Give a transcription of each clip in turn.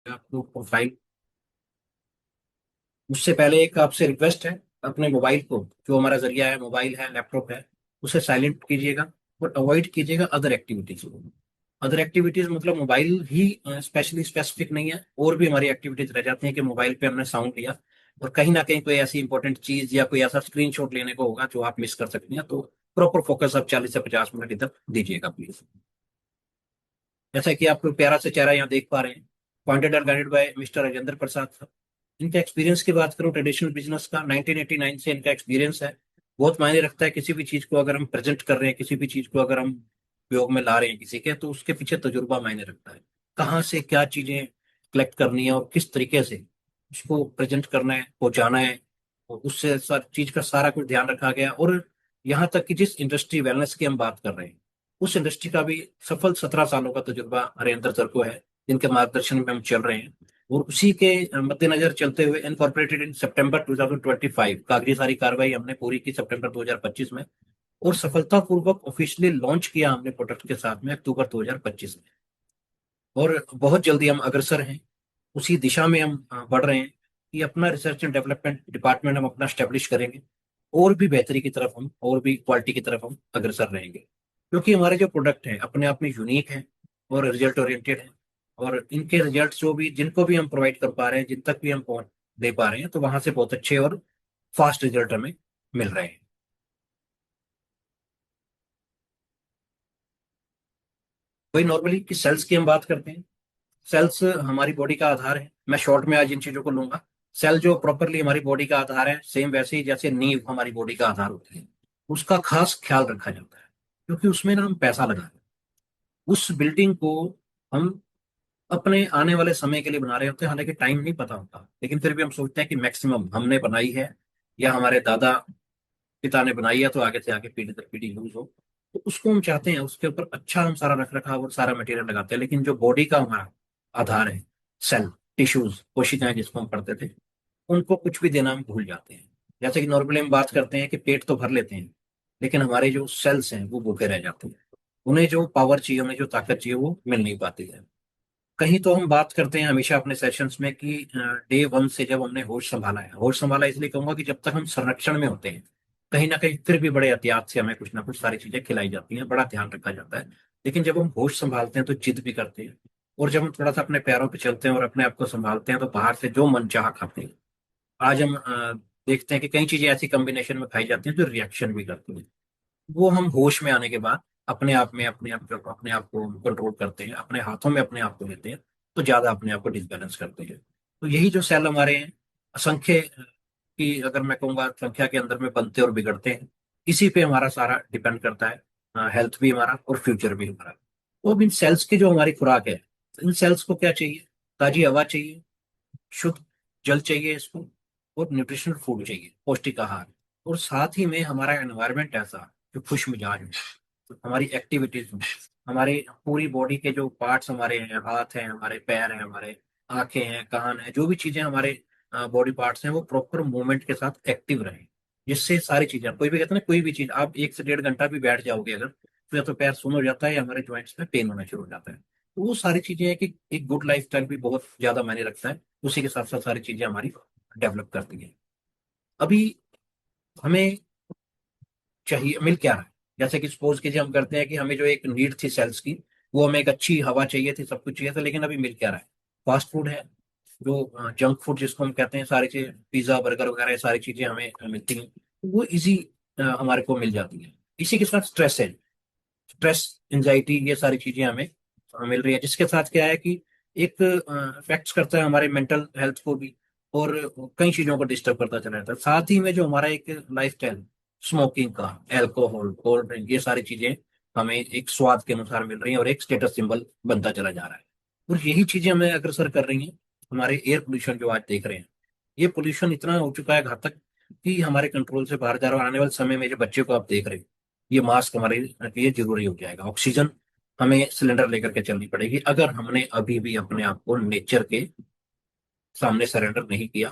आपको प्रोफाइल। उससे पहले एक आपसे रिक्वेस्ट है, अपने मोबाइल को, जो हमारा जरिया है, मोबाइल है, लैपटॉप है, उसे साइलेंट कीजिएगा और अवॉइड कीजिएगा अदर एक्टिविटीज को। अदर एक्टिविटीज मतलब मोबाइल ही स्पेशली स्पेसिफिक नहीं है, और भी हमारी एक्टिविटीज रह जाती हैं कि मोबाइल पे हमने साउंड लिया और कहीं ना कहीं कोई ऐसी इंपॉर्टेंट चीज या कोई ऐसा स्क्रीनशॉट लेने को होगा जो आप मिस कर सकते हैं। तो प्रॉपर फोकस आप 40 से 50 मिनट इधर दीजिएगा प्लीज। जैसा कि आप प्यारा से चेहरा यहाँ देख पा रहे हैं, pointed and guided by mister Rajendra Prasad sir. इनके एक्सपीरियंस की बात करूं, ट्रेडिशनल बिजनेस का 1989 से इनका एक्सपीरियंस है। बहुत मायने रखता है किसी भी चीज को अगर हम प्रेजेंट कर रहे हैं, किसी भी चीज को अगर हम उपयोग में ला रहे हैं किसी के, तो उसके पीछे तजुर्बा मायने रखता है। कहाँ से क्या चीजें कलेक्ट करनी है और किस तरीके से उसको प्रेजेंट करना है, पहुंचाना है, और उससे चीज का सारा कुछ ध्यान रखा गया। और यहाँ तक कि जिस इंडस्ट्री वेलनेस की हम बात कर रहे हैं, उस इंडस्ट्री का भी सफल 17 सालों का तजुर्बा हरेंद्र सर को है, जिनके मार्गदर्शन में हम चल रहे हैं। और उसी के मद्देनजर चलते हुए इनकॉर्पोरेटेड इन सितंबर 2025 कागजी सारी कार्रवाई हमने पूरी की सितंबर 2025 में, और सफलतापूर्वक ऑफिशियली लॉन्च किया हमने प्रोडक्ट के साथ में अक्टूबर 2025 में। और बहुत जल्दी हम अग्रसर हैं, उसी दिशा में हम बढ़ रहे हैं कि अपना रिसर्च एंड डेवलपमेंट डिपार्टमेंट हम अपना स्टेब्लिश करेंगे, और भी बेहतरी की तरफ हम, और भी क्वालिटी की तरफ हम अग्रसर रहेंगे। क्योंकि हमारे जो प्रोडक्ट हैं अपने आप में यूनिक हैं और रिजल्ट ओरिएंटेड हैं, और इनके रिजल्ट जो भी जिनको भी हम प्रोवाइड कर पा रहे हैं, जिन तक भी हम पहुंच दे पा रहे हैं, तो वहां से बहुत अच्छे और फास्ट रिजल्ट हमें मिल रहे हैं। वही नॉर्मली कि सेल्स की हम बात करते हैं। सेल्स हमारी बॉडी का आधार है। मैं शॉर्ट में आज इन चीजों को लूंगा। सेल जो प्रॉपरली हमारी बॉडी का आधार है, सेम वैसे ही जैसे नींव हमारी बॉडी का आधार होती है, उसका खास ख्याल रखा जाता है, क्योंकि उसमें ना हम पैसा लगा रहे हैं। उस बिल्डिंग को हम अपने आने वाले समय के लिए बना रहे होते हैं, हालांकि टाइम नहीं पता होता, लेकिन फिर भी हम सोचते हैं कि मैक्सिमम हमने बनाई है, या हमारे दादा पिता ने बनाई है, तो आगे से आगे पीढ़ी दर पीढ़ी यूज हो। तो उसको हम चाहते हैं, उसके ऊपर अच्छा हम सारा रख रखाव और सारा मटेरियल लगाते हैं। लेकिन जो बॉडी का हमारा आधार है, सेल, टिश्यूज, कोशिकाएं जिसको हम पढ़ते थे, उनको कुछ भी देना हम भूल जाते हैं। जैसे कि नॉर्मली हम बात करते हैं कि पेट तो भर लेते हैं, लेकिन हमारे जो सेल्स हैं वो भूखे रह जाते हैं। उन्हें जो पावर चाहिए, उन्हें जो ताकत चाहिए, वो मिल नहीं पाती है। कहीं तो हम बात करते हैं हमेशा अपने सेशंस में कि डे वन से जब हमने होश संभाला है, होश संभाला इसलिए कहूंगा कि जब तक हम संरक्षण में होते हैं, कहीं ना कहीं फिर भी बड़े एहतियात से हमें कुछ ना कुछ सारी चीजें खिलाई जाती हैं, बड़ा ध्यान रखा जाता है। लेकिन जब हम होश संभालते हैं तो जिद भी करते हैं, और जब हम थोड़ा सा अपने पैरों पे चलते हैं और अपने आप को संभालते हैं, तो बाहर से जो मन चाह खाते हैं। आज हम देखते हैं कि कई चीजें ऐसी कॉम्बिनेशन में खाई जाती हैं जो रिएक्शन भी करती हैं। वो हम होश में आने के बाद अपने आप में अपने आप जब अपने आप को कंट्रोल करते हैं, अपने हाथों में अपने आप को लेते हैं, तो ज्यादा अपने आप को डिसबैलेंस करते हैं। तो यही जो सेल हमारे हैं, असंख्य की अगर मैं कहूँगा संख्या के अंदर में बनते और बिगड़ते हैं, इसी पे हमारा सारा डिपेंड करता है, हेल्थ भी हमारा और फ्यूचर भी हमारा। तो अब इन सेल्स की जो हमारी खुराक है, तो इन सेल्स को क्या चाहिए? ताजी हवा चाहिए, शुद्ध जल चाहिए इसको, और न्यूट्रिशनल फूड चाहिए, पौष्टिक आहार। और साथ ही में हमारा एनवायरनमेंट ऐसा जो खुश मिजाज हो, तो हमारी एक्टिविटीज में, हमारे पूरी बॉडी के जो पार्ट्स हमारे हैं, हाथ हैं, हमारे पैर हैं, हमारे आंखें हैं, कान है, जो भी चीजें हमारे बॉडी पार्ट्स हैं, वो प्रॉपर मूवमेंट के साथ एक्टिव रहे। जिससे सारी चीजें, कोई भी कहते हैं ना, कोई भी चीज आप 1 से 1.5 घंटा भी बैठ जाओगे अगर, तो या तो पैर सुन हो जाता है या हमारे ज्वाइंट्स में पेन होना शुरू हो जाता है। तो वो सारी चीजें हैं कि एक गुड लाइफ स्टाइल भी बहुत ज्यादा मायने रखता है। उसी के साथ साथ सारी चीजें हमारी डेवलप करती हैं। अभी हमें चाहिए, मिल क्या रहा है? जैसे कि सपोज कीजिए हम करते हैं कि हमें जो एक नीड थी सेल्स की, वो हमें एक अच्छी हवा चाहिए थी, सब कुछ चाहिए था, लेकिन अभी मिल क्या रहा है? फास्ट फूड है, जो जंक फूड जिसको हम कहते हैं, सारी चीजें, पिज्जा बर्गर वगैरह, ये सारी चीजें हमें मिलती हैं, तो वो इजी हमारे को मिल जाती है। इसी के साथ स्ट्रेस है, स्ट्रेस, एंजाइटी, ये सारी चीजें हमें मिल रही है, जिसके साथ क्या है कि एक इफेक्ट्स करता है हमारे मेंटल हेल्थ को भी, और कई चीजों को डिस्टर्ब करता चला जाता है। साथ ही में जो हमारा एक लाइफ स्टाइल, स्मोकिंग का, अल्कोहल, कोल्ड ड्रिंक, ये सारी चीजें हमें एक स्वाद के अनुसार मिल रही हैं और एक स्टेटस सिंबल बनता चला जा रहा है। और यही चीजें हमें अग्रसर कर रही हैं। हमारे एयर पोल्यूशन जो आज देख रहे हैं, ये पोल्यूशन इतना हो चुका है घातक कि हमारे कंट्रोल से बाहर जा रहा है। और आने वाले समय में जो बच्चे को आप देख रहे हैं, ये मास्क हमारे लिए जरूरी हो जाएगा। ऑक्सीजन हमें सिलेंडर लेकर के चलनी पड़ेगी, अगर हमने अभी भी अपने आप को नेचर के सामने सरेंडर नहीं किया,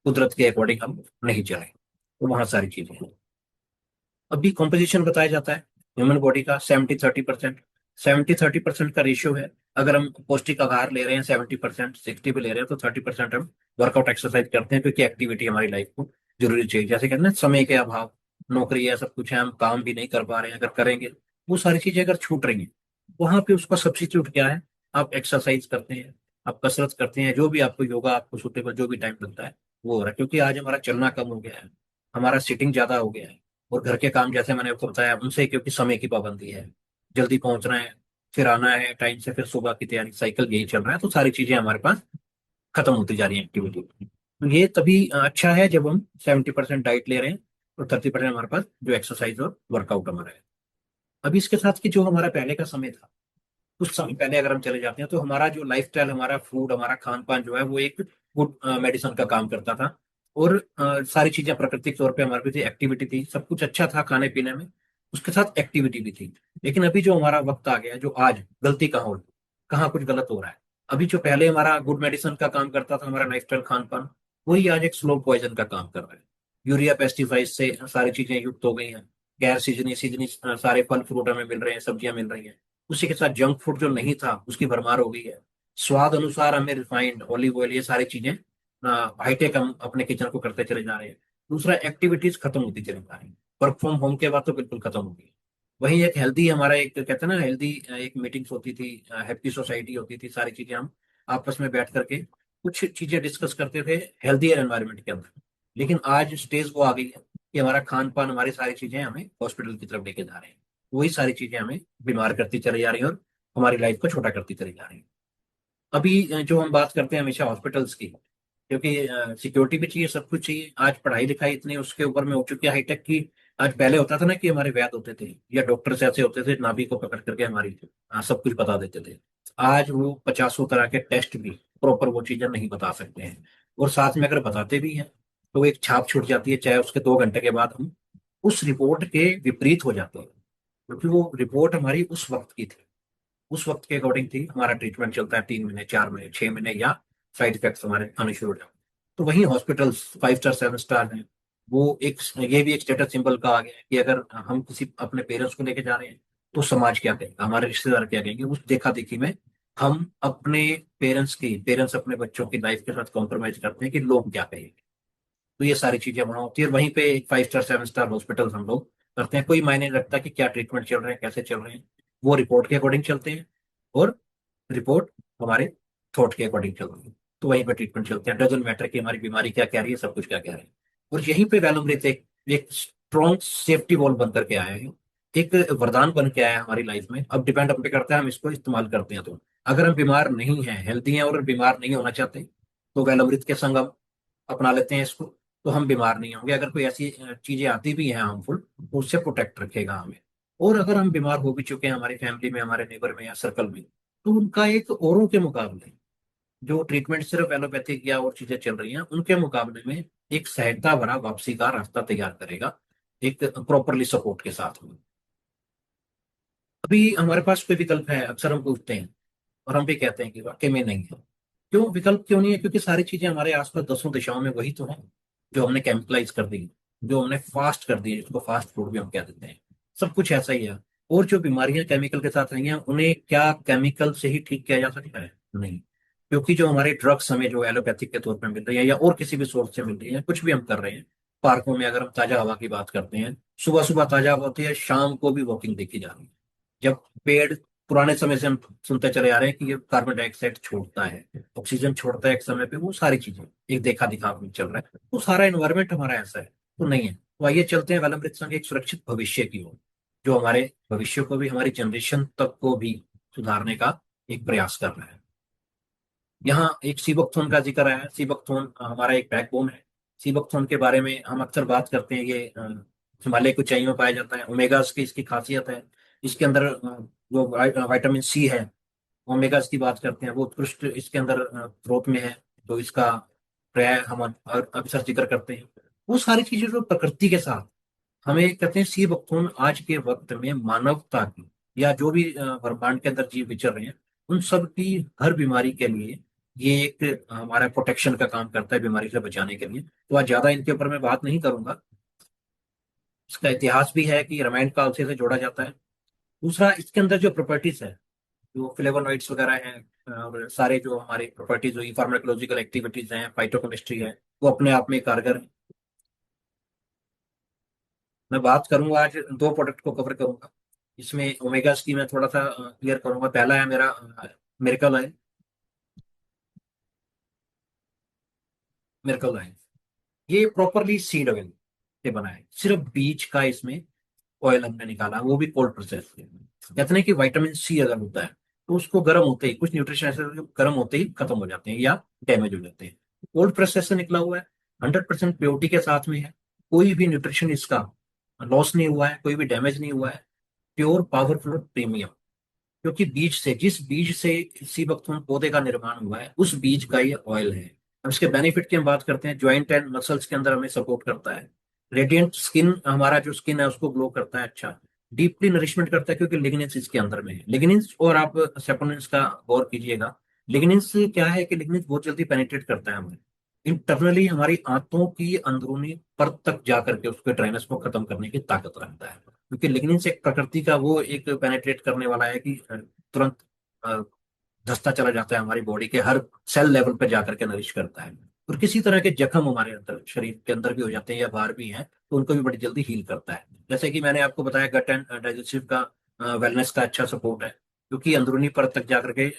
कुदरत के अकॉर्डिंग हम नहीं चले। तो वहां सारी चीजें हैं। अभी कॉम्पोजिशन बताया जाता है ह्यूमन बॉडी का 70-30%। 70-30% का रेशियो है। अगर हम पौष्टिक आहार ले रहे हैं 70%, 60 भी ले रहे हैं, तो 30% हम वर्कआउट एक्सरसाइज करते हैं, क्योंकि एक्टिविटी हमारी लाइफ को जरूरी चाहिए। जैसे कहते हैं ना, समय के अभाव, नौकरी है, सब कुछ है, हम काम भी नहीं कर पा रहे हैं, अगर करेंगे वो सारी चीजें अगर छूट रही हैं, वहां पे उसका सब्स्टिट्यूट क्या है? आप एक्सरसाइज करते हैं, आप कसरत करते हैं, जो भी आपको योगा, आपको सुटेबल जो भी टाइम लगता है वो हो रहा है। क्योंकि आज हमारा चलना कम हो गया है, हमारा सिटिंग ज्यादा हो गया है, और घर के काम जैसे मैंने आपको बताया उनसे, क्योंकि समय की पाबंदी है, जल्दी पहुंचना है, फिर आना है टाइम से, फिर सुबह की तैयारी, साइकिल यही चल रहा है, तो सारी चीजें हमारे पास खत्म होती जा रही है एक्टिविटी। तो ये तभी अच्छा है जब हम 70% डाइट ले रहे हैं, और 30% हमारे पास जो एक्सरसाइज और वर्कआउट हमारा है। अभी इसके साथ कि जो हमारा पहले का समय था, कुछ समय पहले अगर हम चले जाते हैं, तो हमारा जो लाइफ स्टाइल, हमारा फूड, हमारा खान पान जो है, वो एक गुड मेडिसिन का काम करता था। और सारी चीजें प्राकृतिक तौर पे हमारे पास एक्टिविटी थी, सब कुछ अच्छा था खाने पीने में, उसके साथ एक्टिविटी भी थी। लेकिन अभी जो हमारा वक्त आ गया है, जो आज गलती कहाँ हो रही है, कहाँ कुछ गलत हो रहा है। अभी जो पहले हमारा गुड मेडिसिन का काम करता था, हमारा लाइफ स्टाइल खान पान, वही आज एक स्लो पॉइजन का काम कर रहा है। यूरिया पेस्टिसाइड से सारी चीजें युक्त हो गई हैं, गैर सीजनी सीजनी सारे फल फ्रूट हमें मिल रहे हैं, सब्जियां मिल रही हैं। उसी के साथ जंक फूड जो नहीं था उसकी भरमार हो गई है। स्वाद अनुसार हमें रिफाइंड ऑलिव ऑयल, ये सारी चीजें हाईटेक हम अपने किचन को करते चले जा रहे हैं। दूसरा, एक्टिविटीज खत्म होती चली जा रही है। वर्क फ्रॉम होम के बाद तो बिल्कुल खत्म हो गई। वहीं एक हेल्दी हमारा, एक कहते हैं ना हेल्दी, एक मीटिंग्स होती थी, हैप्पी सोसाइटी होती थी, सारी चीजें हम आपस में बैठ करके कुछ चीजें डिस्कस करते थे हेल्दी एनवायरनमेंट के अंदर। लेकिन आज स्टेज वो आ गई है कि हमारा खान पान, हमारी सारी चीजें हमें हॉस्पिटल की तरफ लेके जा रहे हैं। वही सारी चीजें हमें बीमार करती चली जा रही हैं, और हमारी लाइफ को छोटा करती चली जा रही हैं। अभी जो हम बात करते हैं हमेशा हॉस्पिटल्स की, क्योंकि सिक्योरिटी भी चाहिए, सब कुछ चाहिए। आज पढ़ाई लिखाई इतनी उसके ऊपर में हो चुकी है हाईटेक की। आज पहले होता था ना कि हमारे वैद होते थे या डॉक्टर्स ऐसे होते थे, नाभि को पकड़ करके हमारी सब कुछ बता देते थे। आज वो 50 तरह के टेस्ट भी प्रॉपर वो चीजें नहीं बता सकते हैं। और साथ में अगर बताते भी हैं, तो एक छाप छूट जाती है, चाहे उसके 2 घंटे के बाद हम उस रिपोर्ट के विपरीत हो जाते हैं, क्योंकि वो रिपोर्ट हमारी उस वक्त की थी, उस वक्त के अकॉर्डिंग थी। हमारा ट्रीटमेंट चलता है 3 महीने, 4 महीने, 6 महीने, या साइड इफेक्ट्स हमारे आने शुरू हो जाते हैं। तो वहीं हॉस्पिटल्स 5 स्टार 7 स्टार हैं, वो एक, ये भी एक स्टेटस सिंबल का आ गया है कि अगर हम किसी अपने पेरेंट्स को लेके जा रहे हैं, तो समाज क्या कहेगा, हमारे रिश्तेदार क्या कहेंगे। उस देखा देखी में हम अपने पेरेंट्स अपने बच्चों की लाइफ के साथ कॉम्प्रोमाइज करते हैं कि लोग क्या कहेंगे। तो ये सारी चीजें वहां होती है, और वहीं पे 5 स्टार 7 स्टार हॉस्पिटल हम लोग करते हैं। कोई मायने नहीं रखता कि क्या ट्रीटमेंट चल रहे हैं, कैसे चल रहे हैं, वो रिपोर्ट के अकॉर्डिंग चलते हैं, और रिपोर्ट हमारे थॉट के अकॉर्डिंग चलती है। तो वहीं पे ट्रीटमेंट चलते हैं, डजेंट मैटर कि हमारी बीमारी क्या कह रही है, सब कुछ क्या कह रही है। और यहीं पे वैलोमृत एक स्ट्रॉन्ग सेफ्टी वॉल बन करके आया है, एक वरदान बन के आया है हमारी लाइफ में। अब डिपेंड हम पे करता है हम इसको इस्तेमाल करते हैं। तो अगर हम बीमार नहीं हैं, हेल्दी हैं, और बीमार नहीं होना चाहते, तो वैलोमृत के संग हम अपना लेते हैं इसको, तो हम बीमार नहीं होंगे। अगर कोई ऐसी चीजें आती भी हैं हार्मफुल, तो उससे प्रोटेक्ट रखेगा हमें। और अगर हम बीमार हो भी चुके हैं, हमारी फैमिली में, हमारे नेबर में या सर्कल में, तो उनका एक औरों के मुकाबले, जो ट्रीटमेंट सिर्फ एलोपैथिक या और चीजें चल रही हैं, उनके मुकाबले में एक सहजता भरा वापसी का रास्ता तैयार करेगा, एक प्रॉपरली सपोर्ट के साथ में। अभी हमारे पास कोई विकल्प है, अक्सर हम पूछते हैं, और हम भी कहते हैं कि वाकई में नहीं है। क्यों विकल्प क्यों नहीं है? क्योंकि सारी चीजें हमारे आसपास दसों दिशाओं में वही तो है, जो हमने केमिकलाइज कर दी, जो हमने फास्ट कर दी, जिसको फास्ट फूड भी हम कह देते हैं। सब कुछ ऐसा ही है। और जो बीमारियां केमिकल के साथ आई हैं, उन्हें क्या केमिकल से ही ठीक किया जा सकता है? नहीं। क्योंकि जो हमारे ड्रग्स हमें जो एलोपैथिक के तौर पर मिल रही है, या और किसी भी सोर्स से मिल रही है, कुछ भी हम कर रहे हैं, पार्कों में अगर हम ताजा हवा की बात करते हैं, सुबह सुबह ताजा हवा होती है, शाम को भी वॉकिंग देखी जा रही है। जब पेड़, पुराने समय से हम सुनते चले आ रहे हैं कि ये कार्बन डाइऑक्साइड छोड़ता है, ऑक्सीजन छोड़ता है एक समय पे, वो सारी चीजें एक देखा दिखा में चल रहा है, तो सारा एनवायरमेंट हमारा ऐसा है, तो नहीं है। तो आइए चलते हैं वैलमृत संग एक सुरक्षित भविष्य की ओर, जो हमारे भविष्य को भी, हमारी जनरेशन तक को भी सुधारने का एक प्रयास कर रहा है। यहाँ एक सीबकथोर्न का जिक्र आया है। सीबकथोर्न हमारा एक बैकबोन है। सीबकथोर्न के बारे में हम अक्सर बात करते हैं, ये हिमालय की ऊंचाइयों में पाया जाता है, ओमेगास की इसकी खासियत है। इसके अंदर जो विटामिन सी है, ओमेगास की बात करते हैं, वो उत्कृष्ट इसके अंदर स्रोत में है। तो इसका प्राय हम अक्सर जिक्र करते हैं। वो सारी चीजें जो प्रकृति के साथ हमें कहते हैं, सी बख्तून आज के वक्त में मानवता की, या जो भी ब्रह्मांड के अंदर जीव विचर रहे हैं, उन सब की हर बीमारी के लिए ये एक हमारा प्रोटेक्शन का काम करता है, बीमारी से बचाने के लिए। तो आज ज्यादा इनके ऊपर मैं बात नहीं करूंगा। इसका इतिहास भी है कि रामायण काल से इसे जोड़ा जाता है। दूसरा इसके अंदर जो प्रॉपर्टीज है, जो फ्लेवोनॉइड्स वगैरह हैं और सारे जो हमारे प्रॉपर्टीज हुई, फार्माकोलॉजिकल एक्टिविटीज हैं, फाइटोकेमिस्ट्री है, वो अपने आप में कारगर है। मैं बात करूंगा आज दो प्रोडक्ट को कवर करूंगा। इसमें ओमेगास की मैं थोड़ा सा क्लियर करूंगा। पहला है मेरा मिरेकल ऑयल। मिरेकल ऑयल ये प्रॉपरली सीड ऑयल से बना है, सिर्फ बीज का इसमें ऑयल हमने निकाला, वो भी कोल्ड प्रोसेस से। कहते हैं कि विटामिन सी अगर होता है तो उसको गर्म होते ही, कुछ न्यूट्रिशन ऐसे होते हैं जो गर्म होते ही खत्म हो जाते हैं या डैमेज हो जाते हैं। कोल्ड प्रोसेस से निकला हुआ है, 100% प्योरिटी के साथ में है, कोई भी न्यूट्रिशन इसका लॉस नहीं हुआ है, कोई भी डैमेज नहीं हुआ है। प्योर पावरफुल प्रीमियम, क्योंकि बीज से, जिस बीज से इसी वक्त हम पौधे का निर्माण हुआ है, उस बीज का ये ऑयल है। अब इसके बेनिफिट की हम बात करते हैं। ज्वाइंट एंड मसल्स के अंदर हमें सपोर्ट करता है। रेडियंट स्किन, हमारा जो स्किन है उसको ग्लो करता है। अच्छा, डीपली नरिशमेंट करता है, क्योंकि लिग्निन्स इसके अंदर में है। लिग्निन्स और आप सेपोनिन्स का गौर कीजिएगा। लिग्निन्स क्या है कि लिग्निन्स बहुत जल्दी पेनिट्रेट करता है हमें इंटरनली, हमारी आंतों की अंदरूनी परत तक जाकर के उसके ड्राइनेस को खत्म करने की ताकत रखता है। क्योंकि लिग्निन्स एक प्रकृति का वो एक पेनिट्रेट करने वाला है कि तुरंत अ, धंसता चला जाता है, हमारी बॉडी के हर सेल लेवल पे जाकर के नरिश करता है। और किसी तरह के जख्म हमारे अंदर शरीर के अंदर भी हो जाते हैं या बाहर भी हैं, तो उनको भी बड़ी जल्दी हील करता है। जैसे कि मैंने आपको बताया, गट एंड डाइजेस्टिव का वेलनेस का अच्छा सपोर्ट है, क्योंकि अंदरूनी परत तक जाकर के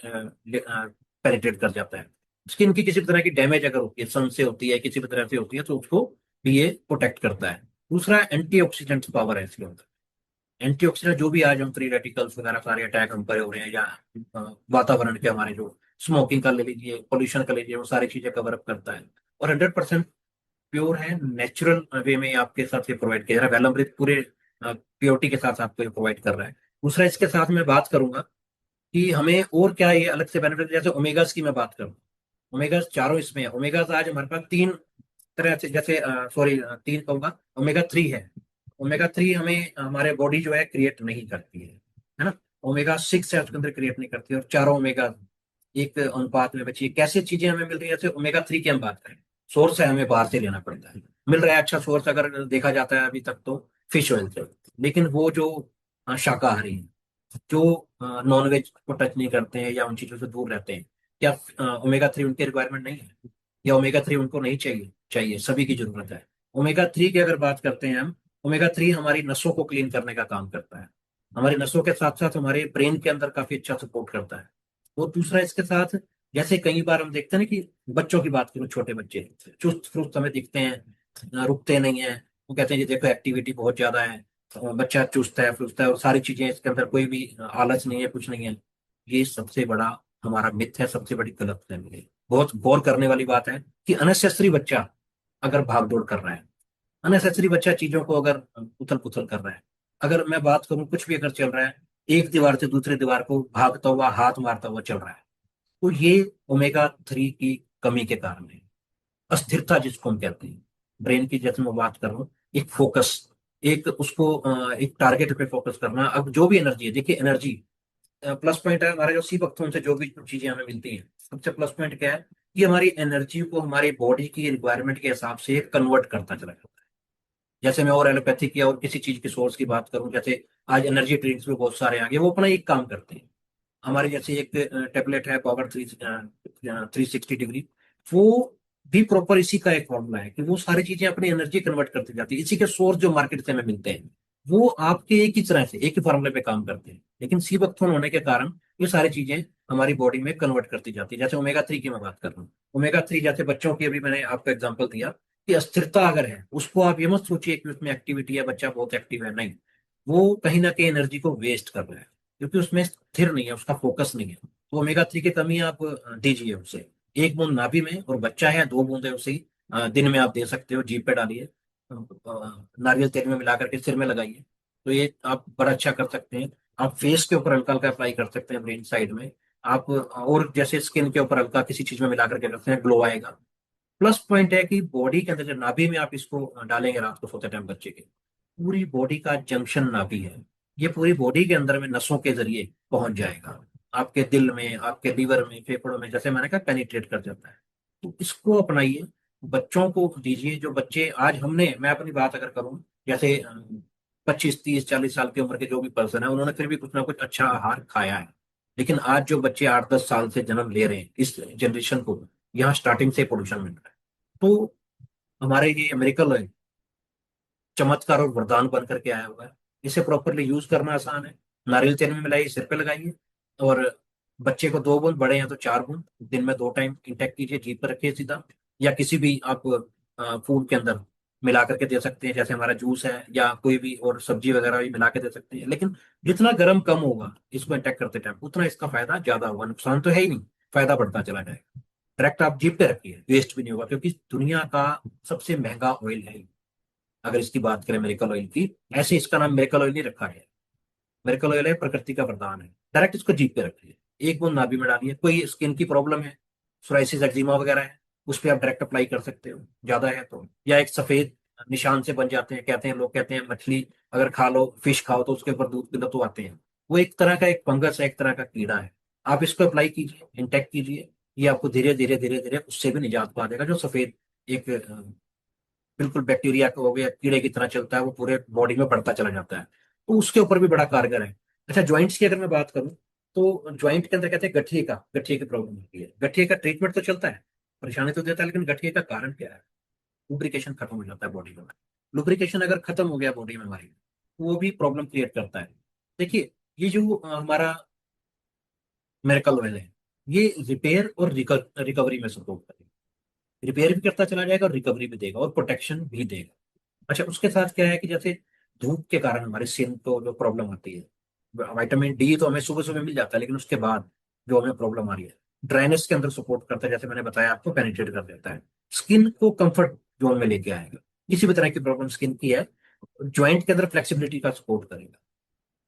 पेनिट्रेट कर जाता है। स्किन की किसी भी तरह की डैमेज अगर होती है, सन से होती है, किसी भी तरह से होती है, तो उसको भी ये प्रोटेक्ट करता है। दूसरा, एंटीऑक्सीडेंट पावर है इसके अंदर। एंटीऑक्सीडेंट जो भी आज हम फ्री रेडिकल्स वगैरह सारे अटैक हम करे हो रहे हैं, या वातावरण के हमारे जो स्मोकिंग का ले लीजिए, पोल्यूशन का ले लीजिए, वो सारी चीजें कवर अप करता है। और 100% प्योर है, नेचुरल वे में आपके साथ ये प्रोवाइड किया जा रहा है। वेलअमृत पूरे प्योरिटी के साथ आपको ये प्रोवाइड कर रहा है। दूसरा, इसके साथ मैं बात करूंगा कि हमें और क्या ये अलग से बेनिफिट, जैसे ओमेगास की मैं बात करूँ। ओमेगास चारों इसमें है। ओमेगास आज हमारे पास तीन तरह से, जैसे सॉरी, तीन कहूंगा, ओमेगा 3 है। ओमेगा 3 हमें हमारे बॉडी जो है क्रिएट नहीं करती है ना। ओमेगा 6 है, उसके अंदर क्रिएट नहीं करती है। और चारों ओमेगा एक अनुपात में बची है। कैसे चीजें हमें मिल रही है, जैसे ओमेगा 3 की हम बात करें, सोर्स है, हमें बाहर से लेना पड़ता है। मिल रहा है अच्छा सोर्स अगर देखा जाता है अभी तक तो फिश ऑयल से। लेकिन वो जो शाकाहारी हैं, जो नॉनवेज को टच नहीं करते हैं या उन चीजों से दूर रहते हैं, क्या ओमेगा 3 उनके रिक्वायरमेंट नहीं है? या ओमेगा 3 उनको नहीं चाहिए? चाहिए, सभी की जरूरत है। ओमेगा 3 की अगर बात करते हैं हम, ओमेगा 3 हमारी नसों को क्लीन करने का काम करता है। हमारी नसों के साथ साथ हमारे ब्रेन के अंदर काफी अच्छा सपोर्ट करता है। और दूसरा इसके साथ, जैसे कई बार हम देखते हैं ना कि बच्चों की बात करूं, छोटे बच्चे चुस्त फुस्त हमें दिखते हैं, रुकते नहीं है। वो कहते हैं जी देखो एक्टिविटी बहुत ज्यादा है, बच्चा चुस्त है फुस्त है और सारी चीजें इसके अंदर, कोई भी आलस नहीं है, कुछ नहीं है। ये सबसे बड़ा हमारा मिथ है, सबसे बड़ी गलतफहमी है। बहुत गौर करने वाली बात है कि अननेसेसरी बच्चा अगर भाग दौड़ कर रहा है, अननेसेसरी बच्चा चीजों को अगर उथल पुथल कर रहा है, अगर मैं बात करूं कुछ भी अगर चल रहा है, एक दीवार से दूसरी दीवार को भागता हुआ, हाथ मारता हुआ चल रहा है, तो ये ओमेगा 3 की कमी के कारण है। अस्थिरता जिसको हम कहते हैं, ब्रेन की, जैसे मैं बात कर रहा हूँ, एक फोकस, एक उसको एक टारगेट पे फोकस करना। अब जो भी एनर्जी है, देखिए एनर्जी प्लस पॉइंट है हमारे, जो सी वक्तों से जो भी चीजें हमें मिलती हैं, सबसे प्लस पॉइंट क्या है कि हमारी एनर्जी को हमारी बॉडी की रिक्वायरमेंट के हिसाब से कन्वर्ट करता चला जाता है। जैसे मैं और एलोपैथिक या और किसी चीज की सोर्स की बात करूं, जैसे आज एनर्जी ड्रिंक्स में बहुत सारे आ गए, वो अपना एक काम करते हैं। हमारे जैसे एक टेबलेट है पावर 360 डिग्री, वो भी प्रॉपर इसी का एक फॉर्मूला है कि वो सारी चीजें अपनी एनर्जी कन्वर्ट करती जाती है। इसी के सोर्स जो मार्केट से हमें मिलते हैं, वो आपके एक ही तरह से एक ही फॉर्मूले पे काम करते हैं, लेकिन सी बकथोन होने के कारण ये सारी चीजें हमारी बॉडी में कन्वर्ट करती जाती है। जैसे ओमेगा 3 की मैं बात कर रहा हूँ, ओमेगा 3 जैसे बच्चों की, अभी मैंने आपको एग्जाम्पल दिया कि अस्थिरता अगर है, उसको आप ये मत सोचिए कि उसमें एक्टिविटी है, बच्चा बहुत एक्टिव है, नहीं। वो कहीं ना कहीं एनर्जी को वेस्ट कर रहा है, क्योंकि उसमें स्थिर नहीं है, उसका फोकस नहीं है। तो ओमेगा 3 की कमी आप दीजिए उसे, एक बूंद नाभि में, और बच्चा है 2 बूंदे उसे ही, दिन में आप दे सकते हो, जीभ पे डालिए, नारियल तेल में मिला करके सिर में लगाइए, तो ये आप बड़ा अच्छा कर सकते हैं। आप फेस के ऊपर हल्का हल्का अप्लाई कर सकते हैं, ब्रेन साइड में। आप और जैसे स्किन के ऊपर हल्का किसी चीज में मिला करके रखते हैं, ग्लो आएगा। प्लस पॉइंट है कि बॉडी के अंदर, जब नाभि में आप इसको डालेंगे रात को सोते टाइम बच्चे के, पूरी बॉडी का जंक्शन नाभि है, ये पूरी बॉडी के अंदर में नसों के जरिए पहुंच जाएगा, आपके दिल में, आपके लीवर में, फेफड़ों में, जैसे मैंने कहा पेनिट्रेट कर जाता है। तो इसको अपनाइए, बच्चों को दीजिए। जो बच्चे आज हमने, मैं अपनी बात अगर करूं, जैसे 25 30 40 साल की उम्र के जो भी पर्सन है, उन्होंने फिर भी कुछ ना कुछ अच्छा आहार खाया है। लेकिन आज जो बच्चे 8 10 साल से जन्म ले रहे हैं, इस जनरेशन को यहाँ स्टार्टिंग से पोल्यूशन मिल रहा है। तो हमारे ये मेडिकल चमत्कार और वरदान बन करके आया हुआ है। इसे प्रॉपरली यूज करना आसान है। नारियल तेल में मिलाइए, सिर पे लगाइए, और बच्चे को 2 बूंद, बड़े हैं तो 4 बूंद दिन में 2 टाइम इंटेक्ट कीजिए, जीभ पर रखिए सीधा, या किसी भी आप फूड के अंदर मिला करके दे सकते हैं, जैसे हमारा जूस है या कोई भी और सब्जी वगैरह भी मिला के दे सकते हैं। लेकिन जितना गर्म कम होगा इसको इंटेक्ट करते टाइम, उतना इसका फायदा ज्यादा होगा, नुकसान तो है ही नहीं, फायदा बढ़ता चला जाएगा। डायरेक्ट आप जीभ पे रखिए, वेस्ट भी नहीं होगा, क्योंकि दुनिया का सबसे महंगा ऑयल है। अगर इसकी बात करें मेरिकल ऑयल की, ऐसे इसका नाम मेरिकल ऑयल नहीं रखा है। मेरिकल ऑयल है, प्रकृति का वरदान है। डायरेक्ट इसको जीभ पे रखिए, 1 बूंद नाभि में डालिए। कोई स्किन की प्रॉब्लम है, सोराइसिस एक्जिमा वगैरह है, उस पर आप डायरेक्ट अप्लाई कर सकते हो, ज्यादा है तो। या एक सफेद निशान से बन जाते हैं, कहते हैं लोग, कहते हैं मछली अगर खा लो, फिश खाओ तो उसके ऊपर दूध के लतू आते हैं। वो एक तरह का एक फंगस है, एक तरह का कीड़ा है। आप इसको अप्लाई कीजिए, इंटेक्ट कीजिए, ये आपको धीरे धीरे धीरे धीरे उससे भी निजात पा देगा। जो सफेद एक बिल्कुल बैक्टीरिया का हो गया, कीड़े की तरह चलता है, वो पूरे बॉडी में बढ़ता चला जाता है, तो उसके ऊपर भी बड़ा कारगर है। अच्छा, ज्वाइंट्स की अगर मैं बात करूं, तो ज्वाइंट के अंदर कहते हैं गठिए की प्रॉब्लम होती है। गठिए का ट्रीटमेंट तो चलता है, परेशानी तो देता है, लेकिन गठिए का कारण क्या है? लुब्रिकेशन खत्म हो जाता है बॉडी में। लुब्रिकेशन अगर खत्म हो गया बॉडी में हमारी, तो वो भी प्रॉब्लम क्रिएट करता है। देखिए, ये जो हमारा मेरिकल ऑयल है, ये रिपेयर और रिकवरी में सपोर्ट करेगा। रिपेयर भी करता चला जाएगा और रिकवरी भी देगा और प्रोटेक्शन भी देगा। अच्छा, उसके साथ क्या है कि जैसे धूप के कारण हमारे स्किन को जो प्रॉब्लम आती है, विटामिन डी तो हमें सुबह सुबह मिल जाता है, लेकिन उसके बाद जो हमें प्रॉब्लम आ रही है, ड्राइनेस के अंदर सपोर्ट करता है, जैसे मैंने बताया आपको, पेनिट्रेट कर देता है, स्किन को कंफर्ट जोन में लेके आएगा। किसी भी तरह की प्रॉब्लम स्किन की है, ज्वाइंट के अंदर फ्लेक्सिबिलिटी का सपोर्ट करेगा।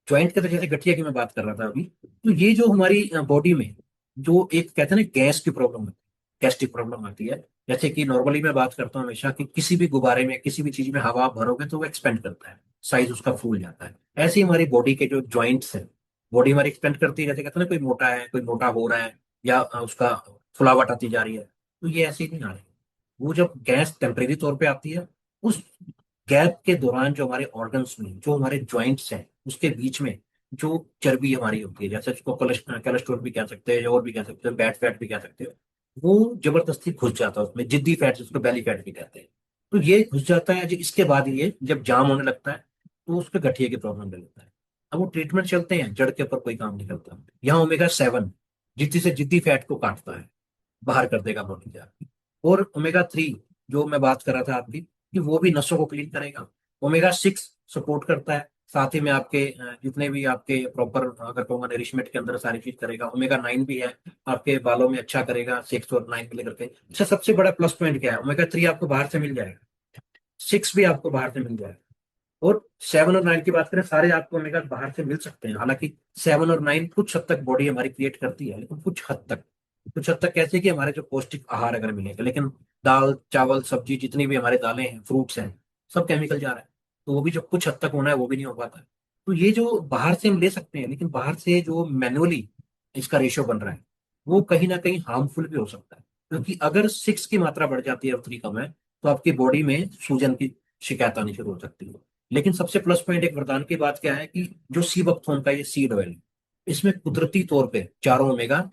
ज्वाइंट के अंदर जैसे गठिया की मैं बात कर रहा था अभी, तो ये जो हमारी बॉडी में जो एक कहते हैं ना गैस की प्रॉब्लम होती है, गैस्ट्रिक प्रॉब्लम आती है। जैसे कि नॉर्मली मैं बात करता हूँ हमेशा कि किसी भी गुब्बारे में, किसी भी चीज में हवा आप भरोगे तो वो एक्सपेंड करता है, साइज उसका फूल जाता है। ऐसे ही हमारी बॉडी के जो ज्वाइंट्स है, बॉडी हमारी एक्सपेंड करती है। जैसे कहते हैं ना, कोई मोटा है, कोई मोटा हो रहा है, या उसका फुलावट आती जा रही है, तो ये ऐसे ही नहीं आ रही। वो जब गैस टेम्परेरी तौर पे आती है, उस गैप के दौरान जो हमारे ऑर्गन्स में, जो हमारे ज्वाइंट्स हैं, उसके बीच में जो चर्बी हमारी होती है, जैसे उसको कोलेस्ट्रॉल भी कह सकते हैं, और भी कह सकते हैं, बैड फैट भी कह सकते हैं, वो जबरदस्ती घुस जाता है उसमें, जिद्दी फैट जिसको बेली फैट भी कहते हैं। तो ये घुस जाता है जो, इसके बाद ये जब जाम होने लगता है, तो उसको गठिए की प्रॉब्लम ले लेता है। अब वो ट्रीटमेंट चलते हैं, जड़ के ऊपर कोई काम नहीं करता। यहाँ ओमेगा 7 जिद्दी से जिद्दी फैट को काटता है, बाहर कर देगा बॉडी से आपकी। और ओमेगा 3 जो मैं बात कर रहा था आपकी, कि वो भी नसों को क्लीन करेगा। ओमेगा 6 सपोर्ट करता है, साथ ही में आपके जितने भी आपके प्रॉपर, अगर कहूँगा नरिशमेंट के अंदर सारी चीज करेगा। ओमेगा 9 भी है, आपके बालों में अच्छा करेगा, 6 और 9 को लेकर के। अच्छा, सबसे बड़ा प्लस पॉइंट क्या है? ओमेगा 3 आपको बाहर से मिल जाएगा, 6 भी आपको बाहर से मिल जाएगा, और 7 और 9 की बात करें, सारे आपको ओमेगा बाहर से मिल सकते हैं। हालांकि 7 और 9 कुछ हद तक बॉडी हमारी क्रिएट करती है, लेकिन कुछ हद तक कैसे कि हमारे जो पौष्टिक आहार अगर मिलेगा। लेकिन दाल चावल सब्जी, जितनी भी हमारे दालें हैं, फ्रूट्स हैं, सब केमिकल जा रहा है, तो वो भी जो कुछ हद तक होना है वो भी नहीं हो पाता है। तो ये जो बाहर से हम ले सकते हैं, लेकिन बाहर से जो मैनुअली इसका रेशियो बन रहा है, वो कहीं ना कहीं हार्मफुल भी हो सकता है। क्योंकि अगर 6 की मात्रा बढ़ जाती है और 3 कम है, तो आपकी बॉडी में सूजन की शिकायत आनी शुरू हो सकती है। लेकिन सबसे प्लस पॉइंट, एक वरदान की बात क्या है कि जो सी बकथोन का ये सीड ऑयल है, इसमें कुदरती तौर पे चारों ओमेगा